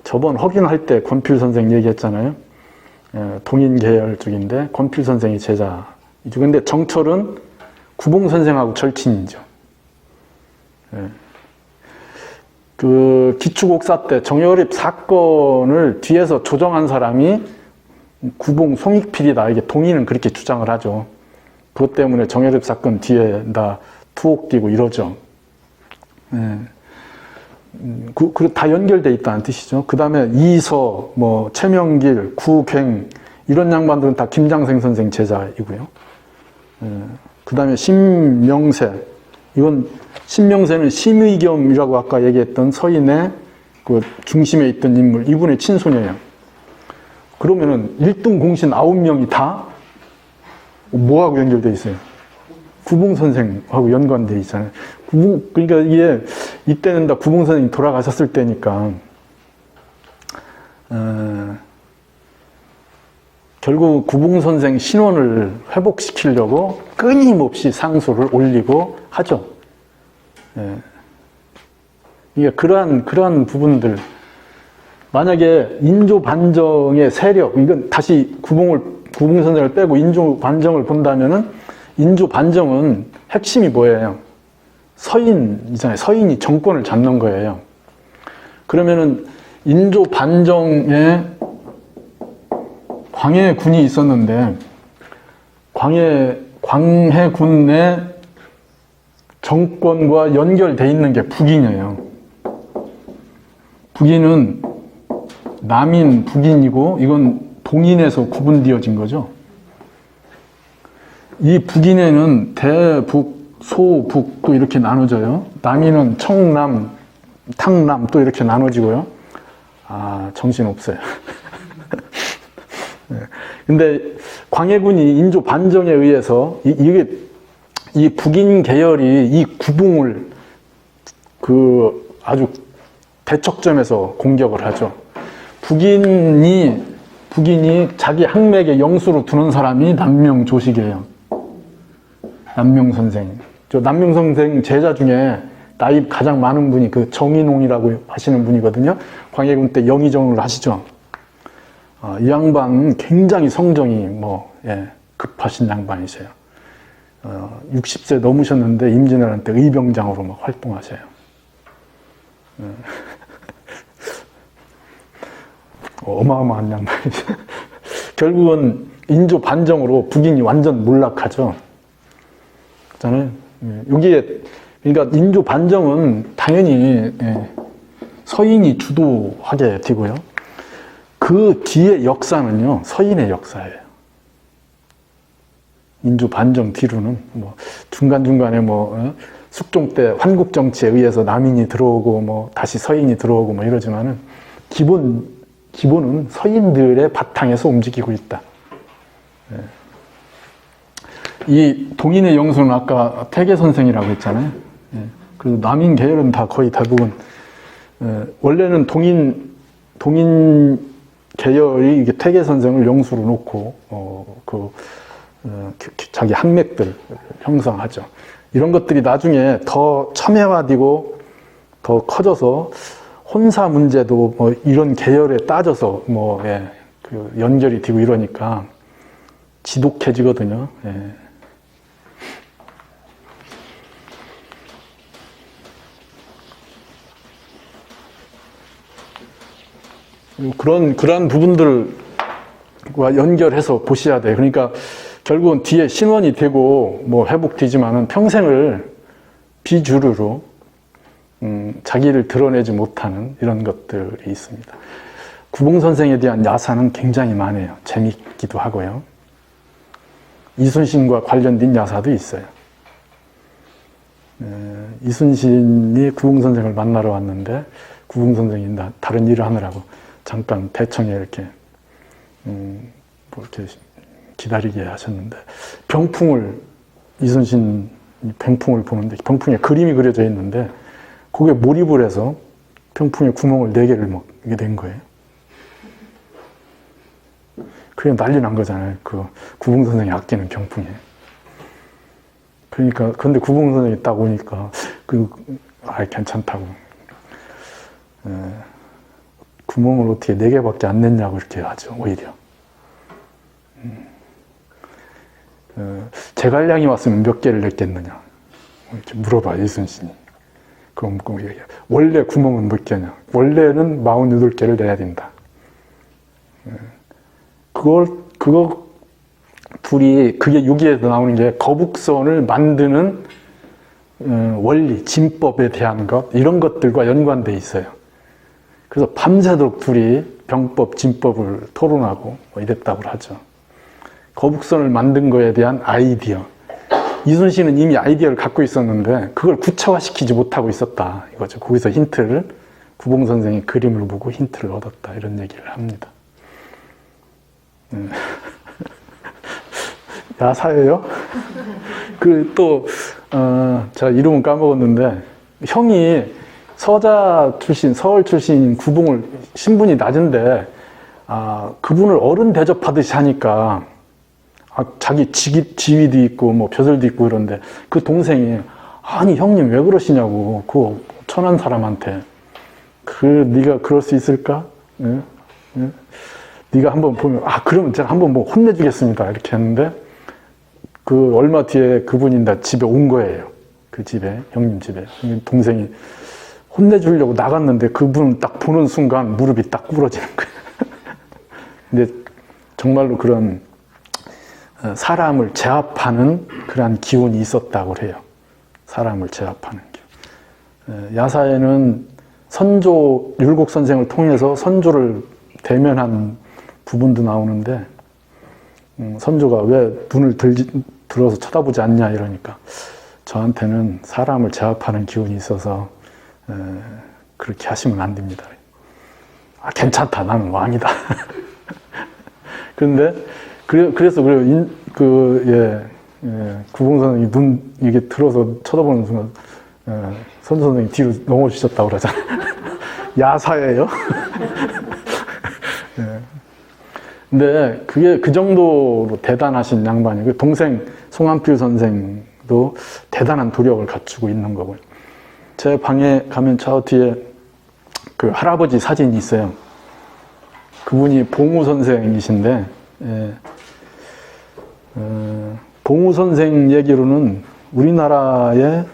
저번 허균할 때 권필 선생 얘기했잖아요. 동인 계열 쪽인데 권필 선생이 제자이죠. 근데 정철은 구봉 선생하고 절친이죠. 그 기축옥사 때 정여립 사건을 뒤에서 조정한 사람이 구봉 송익필이다. 이게 동인은 그렇게 주장을 하죠. 그것 때문에 정여립 사건 뒤에 다 투옥 뛰고 이러죠. 다 연결돼 있다는 뜻이죠. 그 다음에 이서, 최명길, 구갱 이런 양반들은 다 김장생 선생 제자이고요. 그 다음에 신명세, 이건 신명세는 심의겸이라고 아까 얘기했던 서인의 그 중심에 있던 인물, 이분의 친손이에요. 그러면은 1등 공신 9명이 다 뭐하고 연결돼 있어요? 구봉 선생하고 연관돼 있잖아요. 그러니까 이게 이때는 다 구봉 선생이 돌아가셨을 때니까 결국 구봉 선생 신원을 회복시키려고 끊임없이 상소를 올리고 하죠. 이게 그러한 부분들, 만약에 인조 반정의 세력, 이건 다시 구봉 선생을 빼고 인조 반정을 본다면은 인조 반정은 핵심이 뭐예요? 서인이잖아요. 서인이 정권을 잡는 거예요. 그러면은 인조 반정에 광해군이 있었는데 광해군의 정권과 연결돼 있는 게 북인이에요. 북인은 남인, 북인이고 이건 동인에서 구분되어진 거죠. 이 북인에는 대북, 소북 또 이렇게 나눠져요. 남인은 청남, 탕남 또 이렇게 나눠지고요. 정신없어요. 근데 광해군이 인조 반정에 의해서 이 북인 계열이 이 구봉을 아주 대척점에서 공격을 하죠. 북인이 자기 항맥의 영수로 두는 사람이 남명조식이에요. 남명선생. 저 남명선생 제자 중에 나이 가장 많은 분이 그 정인홍이라고 하시는 분이거든요. 광해군 때 영의정을 하시죠. 이 양반은 굉장히 성정이 급하신 양반이세요. 60세 넘으셨는데 임진왜란 때 의병장으로 막 활동하세요. 어마어마한 양반이죠. 결국은 인조 반정으로 북인이 완전 몰락하죠. 그렇잖아요. 여기에 그러니까 인조 반정은 당연히 서인이 주도하게 되고요. 그 뒤에 역사는요, 서인의 역사예요. 인조 반정 뒤로는 중간중간에 숙종 때 환국 정치에 의해서 남인이 들어오고 다시 서인이 들어오고 이러지만은 기본은 서인들의 바탕에서 움직이고 있다. 이 동인의 영수는 아까 태계 선생이라고 했잖아요. 그래서 남인 계열은 다 거의 대부분 원래는 동인 계열이 이게 태계 선생을 영수로 놓고 자기 항맥들 형성하죠. 이런 것들이 나중에 더 첨예화되고 더 커져서 혼사 문제도 이런 계열에 따져서 그 연결이 되고 이러니까 지독해지거든요. 그런 부분들과 연결해서 보셔야 돼요. 그러니까 결국은 뒤에 신원이 되고 회복되지만은 평생을 비주류로 자기를 드러내지 못하는 이런 것들이 있습니다. 구봉 선생에 대한 야사는 굉장히 많아요. 재밌기도 하고요. 이순신과 관련된 야사도 있어요. 이순신이 구봉 선생을 만나러 왔는데 구봉 선생이 다른 일을 하느라고 잠깐 대청에 이렇게 기다리게 하셨는데 이순신 병풍을 보는데 병풍에 그림이 그려져 있는데 거기에 몰입을 해서 병풍에 구멍을 4개를 먹게 된 거예요. 그게 난리 난 거잖아요. 그 구봉 선생이 아끼는 병풍에. 그러니까 근데 구봉 선생이 딱 오니까 괜찮다고. 구멍을 어떻게 4개밖에 안 냈냐고 이렇게 하죠. 오히려. 제갈량이 왔으면 몇 개를 냈겠느냐 이렇게 물어봐 이순신이. 그럼 원래 구멍은 몇 개냐? 원래는 48개를 내야 된다. 그거 둘이 그게 유기에서 나오는 게 거북선을 만드는 원리, 진법에 대한 것 이런 것들과 연관돼 있어요. 그래서 밤새도록 둘이 병법, 진법을 토론하고 뭐 이랬다고 하죠. 거북선을 만든 거에 대한 아이디어. 이순신은 이미 아이디어를 갖고 있었는데 그걸 구체화시키지 못하고 있었다 이거죠. 거기서 힌트를 구봉 선생이 그림을 보고 힌트를 얻었다 이런 얘기를 합니다. 야사예요? 제가 이름은 까먹었는데 형이 서자 출신, 서울 출신 구봉을 신분이 낮은데 그분을 어른 대접하듯이 하니까 자기 지위도 있고 뭐 벼슬도 있고 그런데 그 동생이 아니 형님 왜 그러시냐고 그 천한 사람한테 네가 그럴 수 있을까? 예? 예? 네가 한번 보면 그러면 제가 한번 뭐 혼내주겠습니다 이렇게 했는데 그 얼마 뒤에 그분이 나 집에 온 거예요. 그 집에 형님 집에 동생이 혼내주려고 나갔는데 그분 딱 보는 순간 무릎이 딱 꿇어지는 거예요. 근데 정말로 그런 사람을 제압하는 그런 기운이 있었다고 해요. 사람을 제압하는 기운. 야사에는 선조 율곡 선생을 통해서 선조를 대면한 부분도 나오는데 선조가 왜 눈을 들어서 쳐다보지 않냐 이러니까 저한테는 사람을 제압하는 기운이 있어서 그렇게 하시면 안 됩니다. 괜찮다. 나는 왕이다. 그런데 그래서 구봉 선생이 눈 이게 들어서 쳐다보는 순간 선조 선생이 뒤로 넘어지셨다고 그러잖아요. 야사예요. 근데 그게 그 정도로 대단하신 양반이고 동생 송한필 선생도 대단한 도력을 갖추고 있는 거고요. 제 방에 가면 저 뒤에 그 할아버지 사진이 있어요. 그분이 봉우 선생이신데 봉우 선생 얘기로는 우리나라의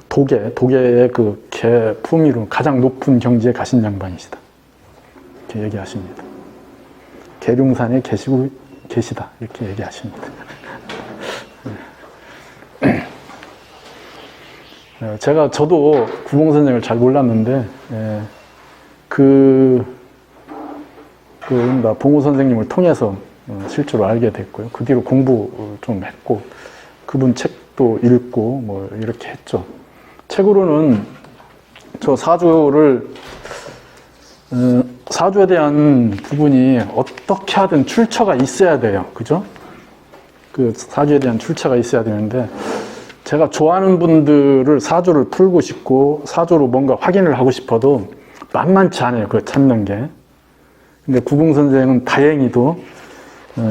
도계의 그 계품위로 가장 높은 경지에 가신 양반이시다. 이렇게 얘기하십니다. 계룡산에 계시다. 이렇게 얘기하십니다. 저도 구봉 선생을 잘 몰랐는데, 봉우 선생님을 통해서 실제로 알게 됐고요. 그 뒤로 공부 좀 했고, 그분 책도 읽고, 뭐, 이렇게 했죠. 책으로는 저 사주에 대한 부분이 어떻게 하든 출처가 있어야 돼요. 그죠? 그 사주에 대한 출처가 있어야 되는데, 제가 좋아하는 분들을 사주를 풀고 싶고, 사주로 뭔가 확인을 하고 싶어도 만만치 않아요. 그걸 찾는 게. 근데 구봉 선생은 다행히도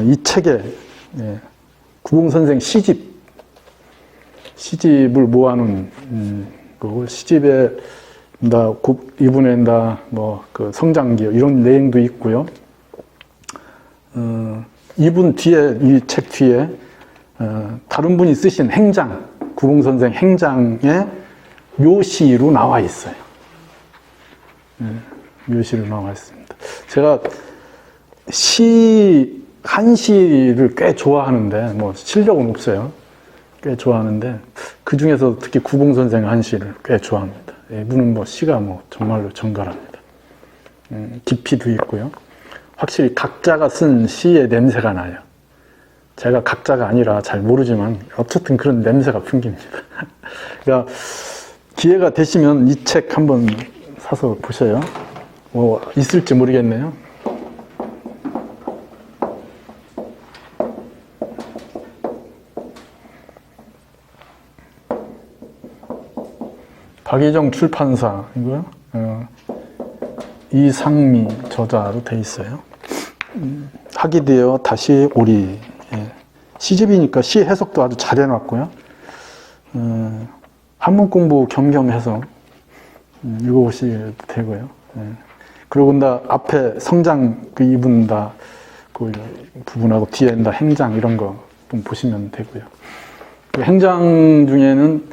이 책에 구봉 선생 시집을 모아놓은 거고, 시집에 이분의 그 성장기 이런 내용도 있고요. 이분 뒤에 이 책 뒤에 다른 분이 쓰신 행장, 구봉 선생 행장의 묘시로 나와 있어요. 묘시로 나와 있습니다. 제가 한시를 꽤 좋아하는데, 뭐 실력은 없어요. 꽤 좋아하는데 그 중에서 특히 구봉 선생 한시를 꽤 좋아합니다. 이분은 뭐 시가 뭐 정말로 정갈합니다. 깊이도 있고요. 확실히 각자가 쓴 시의 냄새가 나요. 제가 각자가 아니라 잘 모르지만 어쨌든 그런 냄새가 풍깁니다. 그러니까 기회가 되시면 이 책 한번 사서 보셔요. 뭐 있을지 모르겠네요. 박예정 출판사 이거요. 이상미 저자로 돼 있어요. 학이되어 다시 오리. 시집이니까 시 해석도 아주 잘 해놨고요. 한문 공부 겸경해서 읽어보시면 되고요. 그리고 앞에 성장 이분 그 부분하고 뒤에 행장 이런 거 좀 보시면 되고요. 그 행장 중에는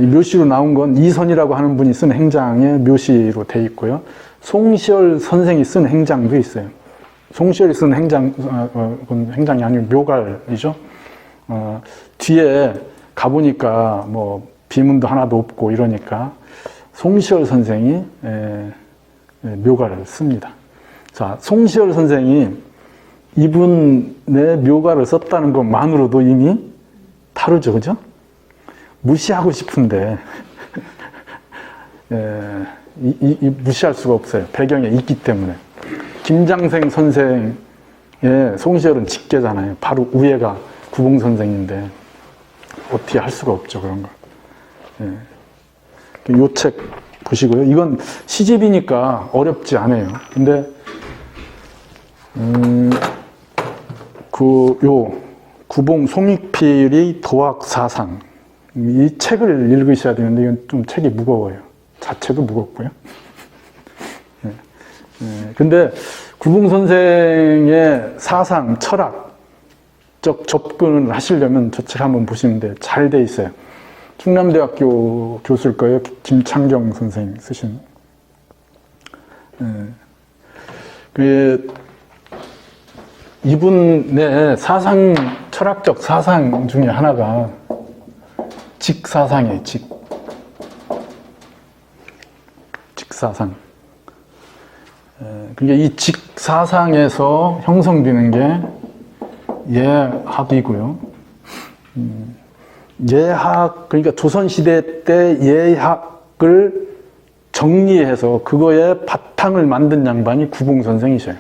이 묘시로 나온 건 이선이라고 하는 분이 쓴 행장에 묘시로 돼 있고요. 송시열 선생이 쓴 행장도 있어요. 송시열이 쓴 행장, 그건 행장이 아니고 묘갈이죠. 뒤에 가보니까 뭐 비문도 하나도 없고 이러니까 송시열 선생이 묘가를 씁니다. 자, 송시열 선생이 이분의 묘가를 썼다는 것만으로도 이미 다르죠, 그죠? 무시하고 싶은데 무시할 수가 없어요. 배경에 있기 때문에. 김장생 선생의 송시열은 직계잖아요. 바로 위에가 구봉 선생인데 어떻게 할 수가 없죠, 그런 거. 요 책 보시고요. 이건 시집이니까 어렵지 않아요. 근데 구봉 송익필의 도학사상 이 책을 읽으셔야 되는데 이건 좀 책이 무거워요. 자체도 무겁고요. 근데 구봉 선생의 사상, 철학적 접근을 하시려면 저 책 한번 보시면 돼요. 잘 돼 있어요. 충남대학교 교수일 거예요. 김창경 선생 쓰신. 이분의 사상, 철학적 사상 중에 하나가 직사상이에요. 직사상. 그러니까 이 직사상에서 형성되는 게 예학이고요. 예학, 그러니까 조선시대 때 예학을 정리해서 그거에 바탕을 만든 양반이 구봉 선생이셔요.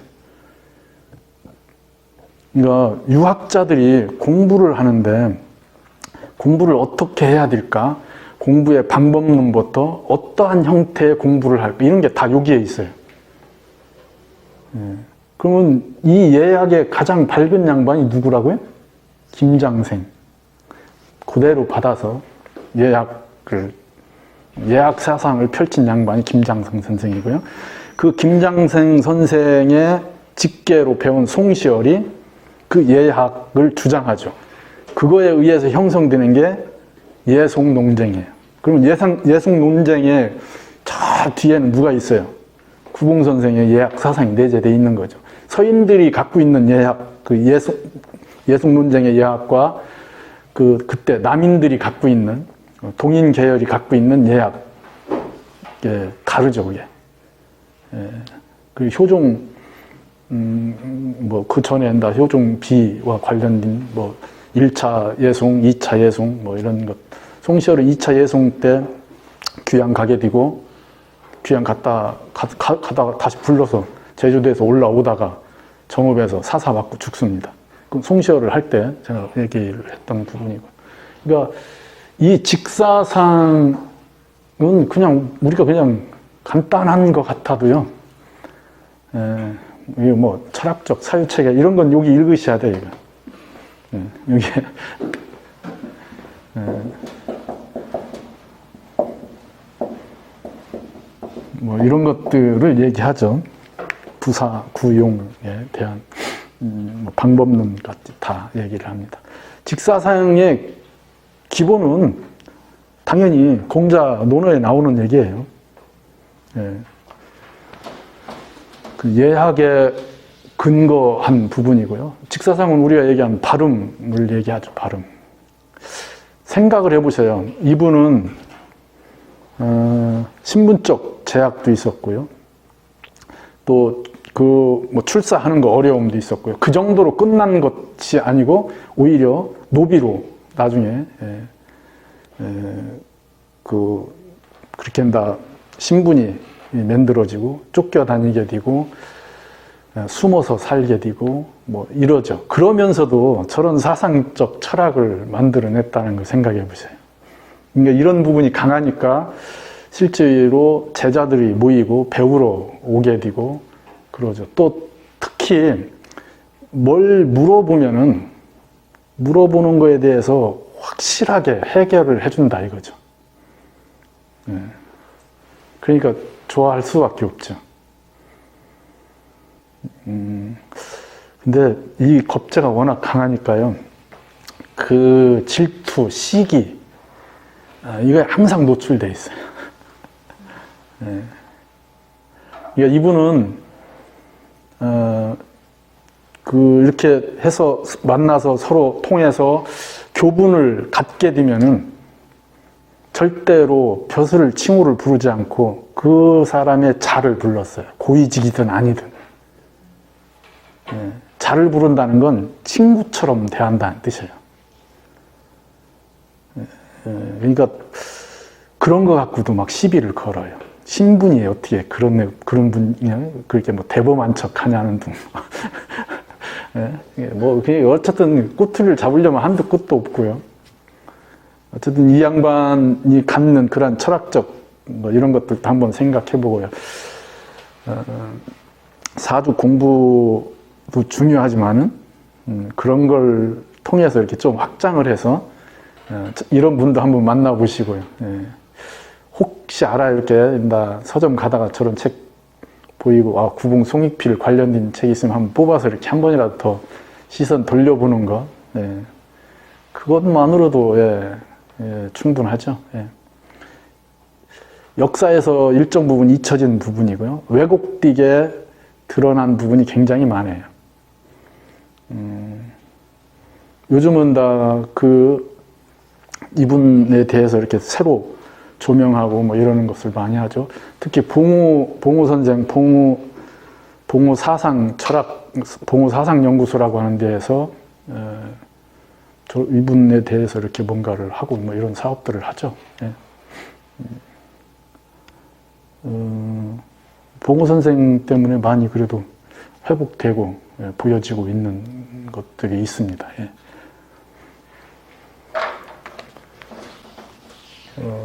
그러니까 유학자들이 공부를 하는데 공부를 어떻게 해야 될까? 공부의 방법론부터 어떠한 형태의 공부를 할까? 이런 게 다 여기에 있어요. 그러면 이 예학의 가장 밝은 양반이 누구라고요? 김장생. 그대로 받아서 예학 사상을 펼친 양반이 김장생 선생이고요. 그 김장생 선생의 직계로 배운 송시열이 그 예학을 주장하죠. 그거에 의해서 형성되는 게 예송논쟁이에요. 그럼 예송논쟁의 저 뒤에는 누가 있어요? 구봉 선생의 예학 사상이 내재되어 있는 거죠. 서인들이 갖고 있는 예학, 그 예송논쟁의 예학과 그때 남인들이 갖고 있는 동인 계열이 갖고 있는 예학, 다르죠, 그게. 그 효종 그 전에 효종 비와 관련된 1차 예송, 2차 예송 이런 것. 송시열은 2차 예송 때 귀양 가게 되고 귀양 가다가 다시 불러서 제주도에서 올라오다가 정읍에서 사사받고 죽습니다. 그럼 송시열을 할 때 제가 얘기를 했던 부분이고. 그러니까 이 직사상은 우리가 그냥 간단한 것 같아도요. 이거 철학적 사유체계 이런 건 여기 읽으셔야 돼요. 여기 이런 것들을 얘기하죠. 부사, 구용에 대한 방법론까지 다 얘기를 합니다. 직사상의 기본은 당연히 공자 논어에 나오는 얘기예요. 그 예학에 근거한 부분이고요. 직사상은 우리가 얘기한 발음을 얘기하죠. 발음. 생각을 해보세요. 이분은 신분적 제약도 있었고요. 또 출사하는 거 어려움도 있었고요. 그 정도로 끝난 것이 아니고 오히려 노비로 나중에 그렇게 한다 신분이 만들어지고 쫓겨다니게 되고 숨어서 살게 되고 이러죠. 그러면서도 저런 사상적 철학을 만들어냈다는 걸 생각해 보세요. 그러니까 이런 부분이 강하니까 실제로 제자들이 모이고 배우러 오게 되고 그러죠. 또 특히 뭘 물어보면은 물어보는 거에 대해서 확실하게 해결을 해준다 이거죠. 그러니까 좋아할 수밖에 없죠. 근데 이 겁재가 워낙 강하니까요. 그 질투, 시기, 이거에 항상 노출돼 있어요. 네. 그러니까 이분은 이렇게 해서 만나서 서로 통해서 교분을 갖게 되면은 절대로 벼슬을 칭호를 부르지 않고 그 사람의 자를 불렀어요. 고위직이든 아니든. 자를 부른다는 건 친구처럼 대한다는 뜻이에요. 그러니까 그런 거 갖고도 막 시비를 걸어요. 신분이 어떻게 그런 분이냐, 그렇게 뭐 대범한 척 하냐는 등. 뭐, 어쨌든 꼬투리를 잡으려면 한도 끝도 없고요. 어쨌든 이 양반이 갖는 그런 철학적 뭐 이런 것들도 한번 생각해 보고요. 사주 공부도 중요하지만은, 그런 걸 통해서 이렇게 좀 확장을 해서, 이런 분도 한번 만나보시고요. 혹시 알아, 이렇게, 나 서점 가다가 저런 책 보이고, 구봉 송익필 관련된 책이 있으면 한번 뽑아서 이렇게 한 번이라도 더 시선 돌려보는 거, 그것만으로도, 충분하죠. 역사에서 일정 부분 잊혀진 부분이고요. 왜곡되게 드러난 부분이 굉장히 많아요. 요즘은 다 이분에 대해서 이렇게 새로 조명하고 뭐 이러는 것을 많이 하죠. 특히 봉우 선생, 봉우 사상 철학, 봉우 사상 연구소라고 하는 데에서 이분에 대해서 이렇게 뭔가를 하고 뭐 이런 사업들을 하죠. 봉우 선생 때문에 많이 그래도 회복되고 보여지고 있는 것들이 있습니다.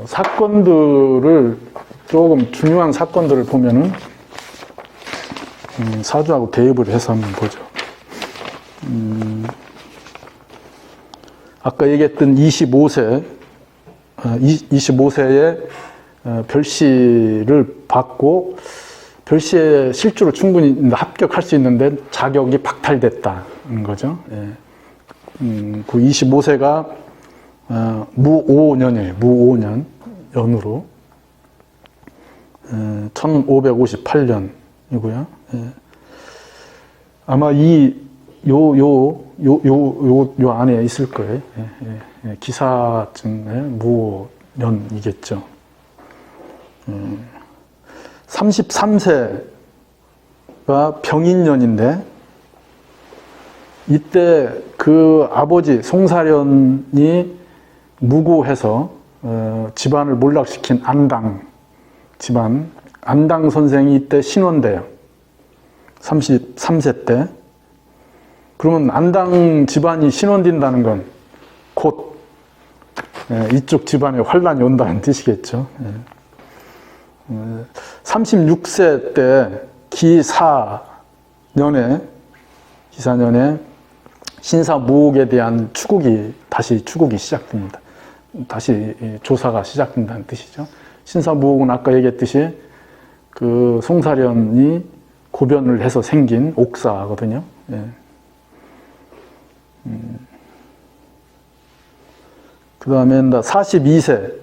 사건들을 조금 중요한 사건들을 보면은 사주하고 대입을 해서 한번 보죠. 아까 얘기했던 25세에 별시를 받고 별시에 실주로 충분히 합격할 수 있는데 자격이 박탈됐다는 거죠. 그 25세가 무오년이에요. 무오년 연으로 1558년이고요. 아마 요 안에 있을 거예요. 기사증에 무오년이겠죠. 33세가 병인년인데 이때 그 아버지 송사련이 무고해서 집안을 몰락시킨 안당 집안, 안당 선생이 이때 신원돼요. 33세 때. 그러면 안당 집안이 신원된다는 건 곧 이쪽 집안에 환란이 온다는 뜻이겠죠. 36세 때 기사년에 신사무옥에 대한 다시 추국이 시작됩니다. 다시 조사가 시작된다는 뜻이죠. 신사무옥은 아까 얘기했듯이 그 송사련이 고변을 해서 생긴 옥사거든요. 그 다음에 42세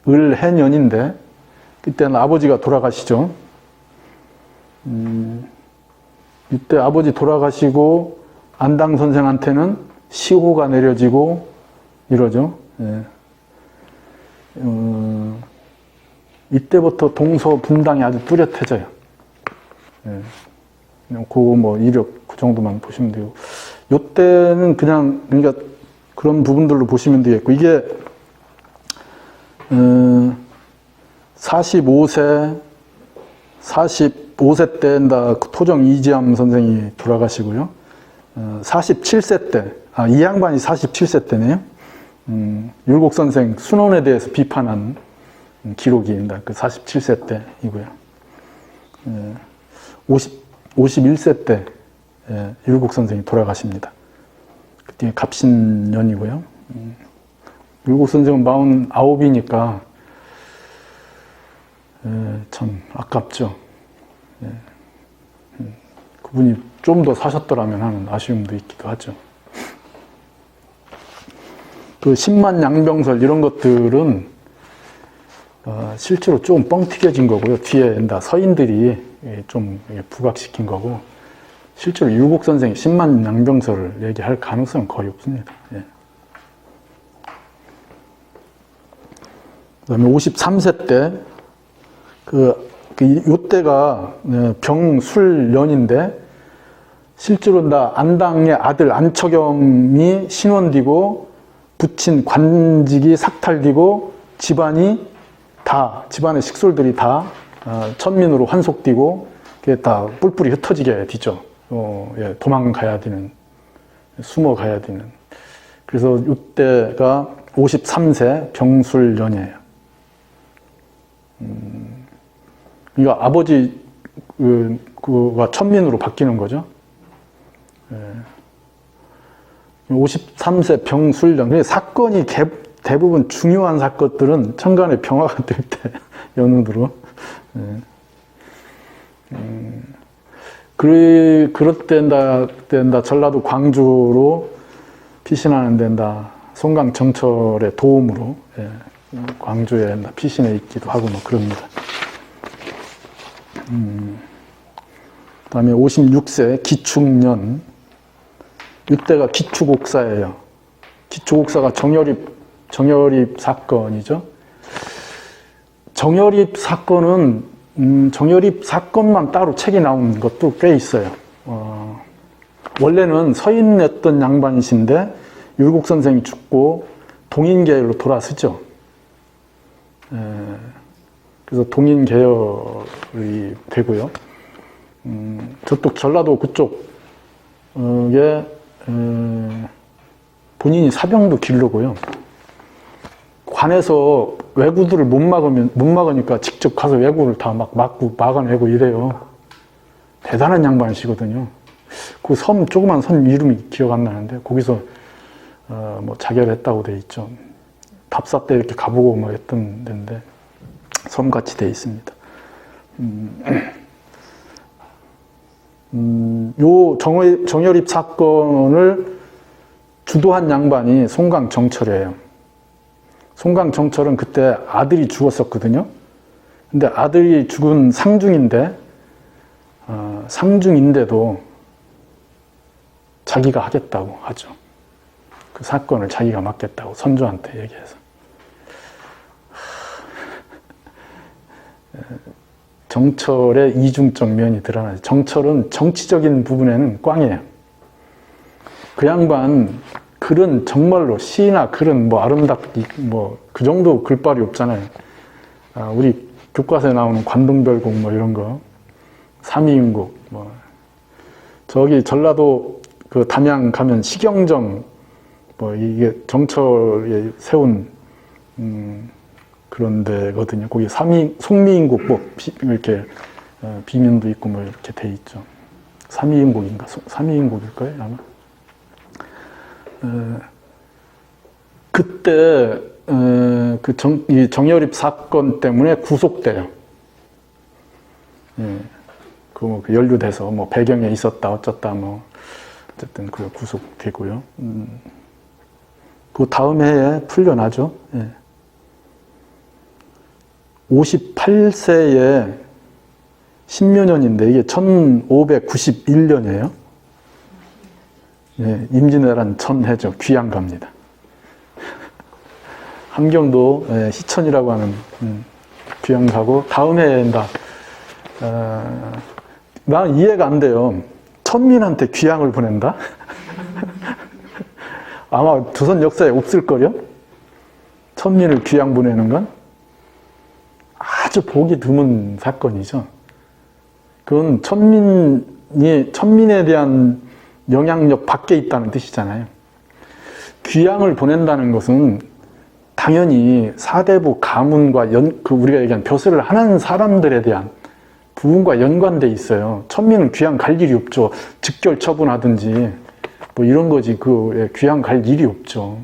을해년인데 그때는 아버지가 돌아가시죠. 이때 아버지 돌아가시고 안당 선생한테는 시호가 내려지고 이러죠. 이때부터 동서 분당이 아주 뚜렷해져요. 이력 그 정도만 보시면 되고, 요때는 그러니까 그런 부분들로 보시면 되겠고, 이게 45세 때 토정 이지암 선생이 돌아가시고요. 47세 때, 이 양반이 47세 때네요. 율곡 선생 순원에 대해서 비판한 기록이 그 47세 때이고요. 51세 때 율곡 선생이 돌아가십니다. 그때 갑신년이고요. 율곡 선생은 49이니까 참 아깝죠. 그분이 좀 더 사셨더라면 하는 아쉬움도 있기도 하죠. 그 10만 양병설 이런 것들은 실제로 좀 뻥튀겨진 거고요. 뒤에 서인들이 좀 부각시킨 거고, 실제로 유곡 선생이 10만 양병설을 얘기할 가능성은 거의 없습니다. 예. 그 다음에 53세 때, 요때가 병술년인데, 실제로 안당의 아들 안척염이 신원되고, 부친 관직이 삭탈되고, 집안의 식솔들이 다 천민으로 환속되고, 그게 다 뿔뿔이 흩어지게 되죠. 도망가야 되는, 숨어가야 되는. 그래서 이때가 53세 병술년이에요. 그러니까 아버지 그가 천민으로 바뀌는 거죠. 53세 병술년. 사건이 대부분 중요한 사건들은 천간에 병화가 될 때 연운으로. 그럴 때다 전라도 광주로 피신하는 데다 송강 정철의 도움으로 광주에 피신해 있기도 하고 뭐 그럽니다. 그다음에 56세 기축년. 이때가 기축옥사예요. 기축옥사가 정열입 사건이죠. 정열입 사건만 따로 책이 나온 것도 꽤 있어요. 원래는 서인했던 양반이신데 율곡 선생이 죽고 동인계열로 돌아서죠. 그래서 동인계열이 되고요. 저쪽 전라도 그쪽에 본인이 사병도 기르고요. 관에서 왜구들을 못 막으니까 직접 가서 왜구를 다 막아내고 이래요. 대단한 양반이시거든요. 그 조그만 섬 이름이 기억 안 나는데, 거기서, 뭐 자결했다고 돼 있죠. 답사 때 이렇게 가보고 뭐 했던 데인데, 섬같이 돼 있습니다. 요 정열입 사건을 주도한 양반이 송강정철이에요. 송강정철은 그때 아들이 죽었었거든요. 근데 아들이 죽은 상중인데도 자기가 하겠다고 하죠. 그 사건을 자기가 맡겠다고 선조한테 얘기해서. 정철의 이중적 면이 드러나죠. 정철은 정치적인 부분에는 꽝이에요. 그 양반 글은 정말로 시나 글은 뭐 아름답기 그 정도 글빨이 없잖아요. 우리 교과서에 나오는 관동별곡 뭐 이런 거, 삼이윤곡 저기 전라도 그 담양 가면 시경정 이게 정철이 세운 그런 데거든요. 거기 송미인곡 이렇게 비면도 있고 뭐 이렇게 돼 있죠. 삼이인곡인가? 삼이인곡일 거예요, 아마. 그때 이 정열입 사건 때문에 구속돼요. 그 연루돼서 뭐 배경에 있었다 어쩌다 뭐 어쨌든 그 구속되고요. 그 다음 해에 풀려나죠. 58세에 신묘년인데 이게 1591년이에요. 임진왜란 전해죠. 귀양갑니다. 함경도 시천이라고 하는 귀양가고, 다음 해에 난 이해가 안 돼요. 천민한테 귀양을 보낸다? 아마 조선 역사에 없을걸요? 천민을 귀양 보내는 건? 아주 보기 드문 사건이죠. 그건 천민에 대한 영향력 밖에 있다는 뜻이잖아요. 귀양을 보낸다는 것은 당연히 사대부 가문과 우리가 얘기한 벼슬을 하는 사람들에 대한 부분과 연관돼 있어요. 천민은 귀양 갈 일이 없죠. 즉결 처분하든지 뭐 이런 거지. 귀양 갈 일이 없죠.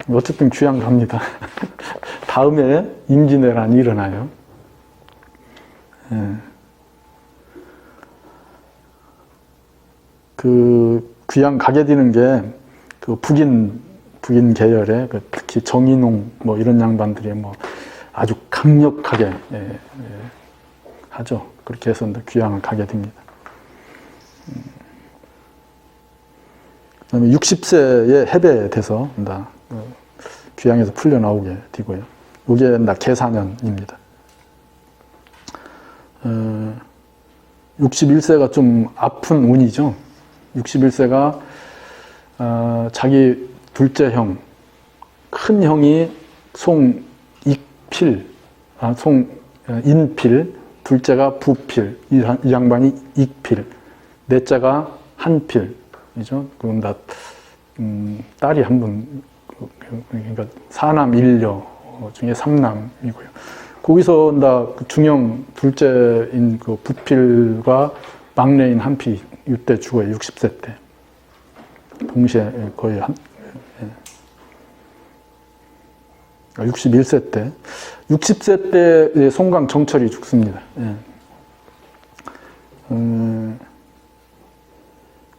어쨌든 귀양 갑니다. 다음에 임진왜란이 일어나요. 그 귀양 가게 되는 게 그 북인 계열의 그 특히 정인홍 뭐 이런 양반들이 뭐 아주 강력하게 하죠. 그렇게 해서 귀양을 가게 됩니다. 그다음에 60세에 해배돼서 귀양에서 풀려 나오게 되고요. 이게 계사년입니다. 61세가 좀 아픈 운이죠. 61세가 자기 둘째 형, 큰 형이 송익필, 송인필, 둘째가 부필, 이 양반이 익필, 넷째가 한필이죠. 그건 다 딸이 한 분, 그러니까 사남 일녀 중에 삼남이고요. 거기서 중형 둘째인 그 부필과 막내인 한필 이때 죽어요. 60세 때. 동시에 거의 61세 때. 60세 때 송강 정철이 죽습니다.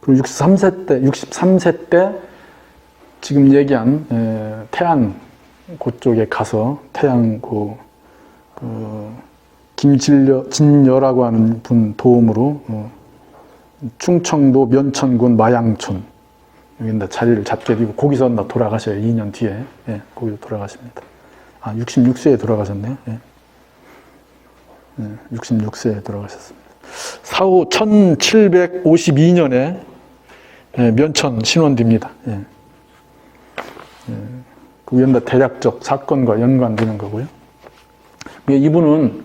그리고 63세 때 지금 얘기한 태안 그쪽에 가서 태안 진여라고 하는 분 도움으로 충청도 면천군 마양촌 여기 자리를 잡게 되고 거기서 돌아가셔요. 2년 뒤에 거기서 돌아가십니다. 66세에 돌아가셨네요. 66세에 돌아가셨습니다. 사후 1752년에 면천 신원됩니다. 그게 대략적 사건과 연관되는 거고요. 이분은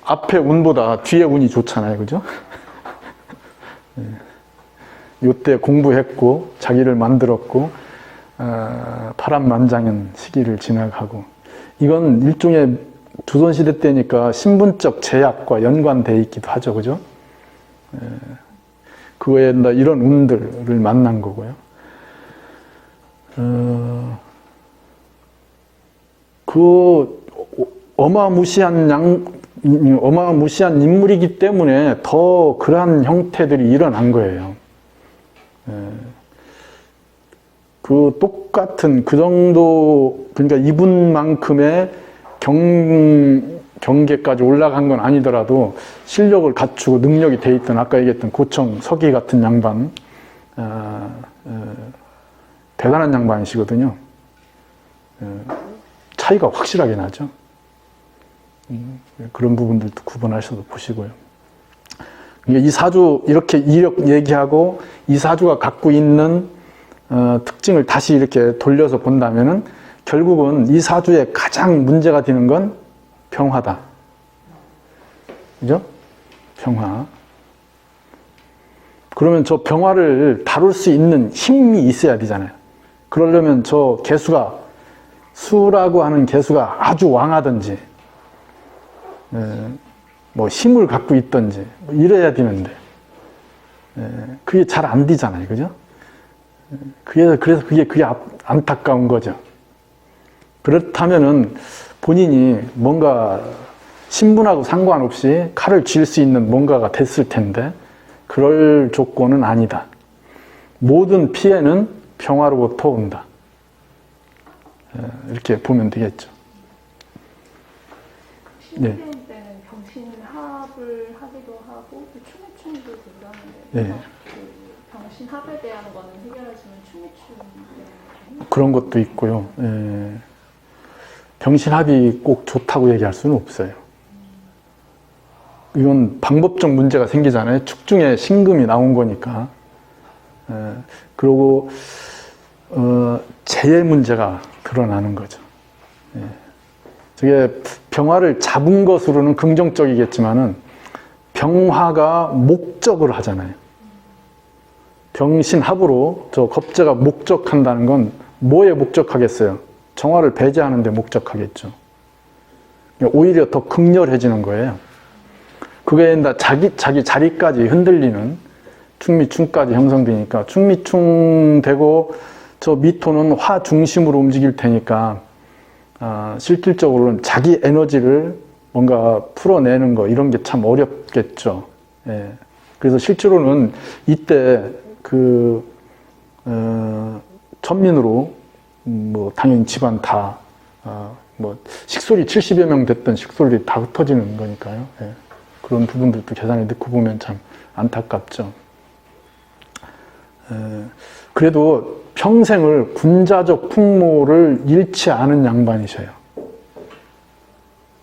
앞에 운보다 뒤에 운이 좋잖아요. 그죠? 이때 공부했고 자기를 만들었고 파란만장한 시기를 지나가고 이건 일종의 조선시대 때니까 신분적 제약과 연관되어 있기도 하죠. 그죠? 그거에 이런 운들을 만난 거고요. 그 어마무시한 인물이기 때문에 더 그러한 형태들이 일어난 거예요. 그 똑같은 그 정도 그러니까 이분만큼의 경계까지 올라간 건 아니더라도 실력을 갖추고 능력이 돼 있던 아까 얘기했던 고청 서기 같은 양반 대단한 양반이시거든요. 차이가 확실하게 나죠. 그런 부분들도 구분하셔서 보시고요. 이 사주 이렇게 이력 얘기하고 이 사주가 갖고 있는 특징을 다시 이렇게 돌려서 본다면은 결국은 이 사주의 가장 문제가 되는 건 평화다. 그죠? 평화. 그러면 저 평화를 다룰 수 있는 힘이 있어야 되잖아요. 그러려면 저 개수가 수라고 하는 개수가 아주 왕하든지 뭐 힘을 갖고 있든지 뭐 이래야 되는데 그게 잘 안 되잖아요. 그죠? 그래서 그게 안타까운 거죠. 그렇다면은 본인이 뭔가 신분하고 상관없이 칼을 쥘 수 있는 뭔가가 됐을 텐데 그럴 조건은 아니다. 모든 피해는 평화로부터 온다. 이렇게 보면 되겠죠. 신대원 때는 병신합을 하기도 하고 충해충도 되기도 하는데 병신합에 대한 거는 해결하시면 충해충 그런 것도 있고요. 병신합이 꼭 좋다고 얘기할 수는 없어요. 이건 방법적 문제가 생기잖아요. 축중에 신금이 나온 거니까. 그리고 재해 문제가 드러나는 거죠. 저게 병화를 잡은 것으로는 긍정적이겠지만은 병화가 목적을 하잖아요. 병신합으로 저 겁재가 목적한다는 건 뭐에 목적하겠어요? 정화를 배제하는 데 목적하겠죠. 오히려 더 극렬해지는 거예요. 그게 자기 자리까지 흔들리는 충미충까지 형성되니까 충미충 되고 저 미토는 화 중심으로 움직일 테니까 실질적으로는 자기 에너지를 뭔가 풀어내는 거 이런 게 참 어렵겠죠. 그래서 실제로는 이때 그 천민으로 뭐 당연히 집안 다 뭐 식솔이 70여 명 됐던 식솔이 다 흩어지는 거니까요. 예. 그런 부분들도 계산에 넣고 보면 참 안타깝죠. 그래도 평생을 군자적 풍모를 잃지 않은 양반이셔요.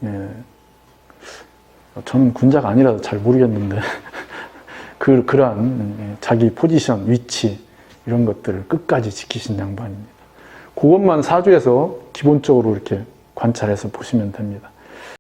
예. 저는 군자가 아니라서 잘 모르겠는데 그러한 자기 포지션, 위치 이런 것들을 끝까지 지키신 양반입니다. 그것만 사주에서 기본적으로 이렇게 관찰해서 보시면 됩니다.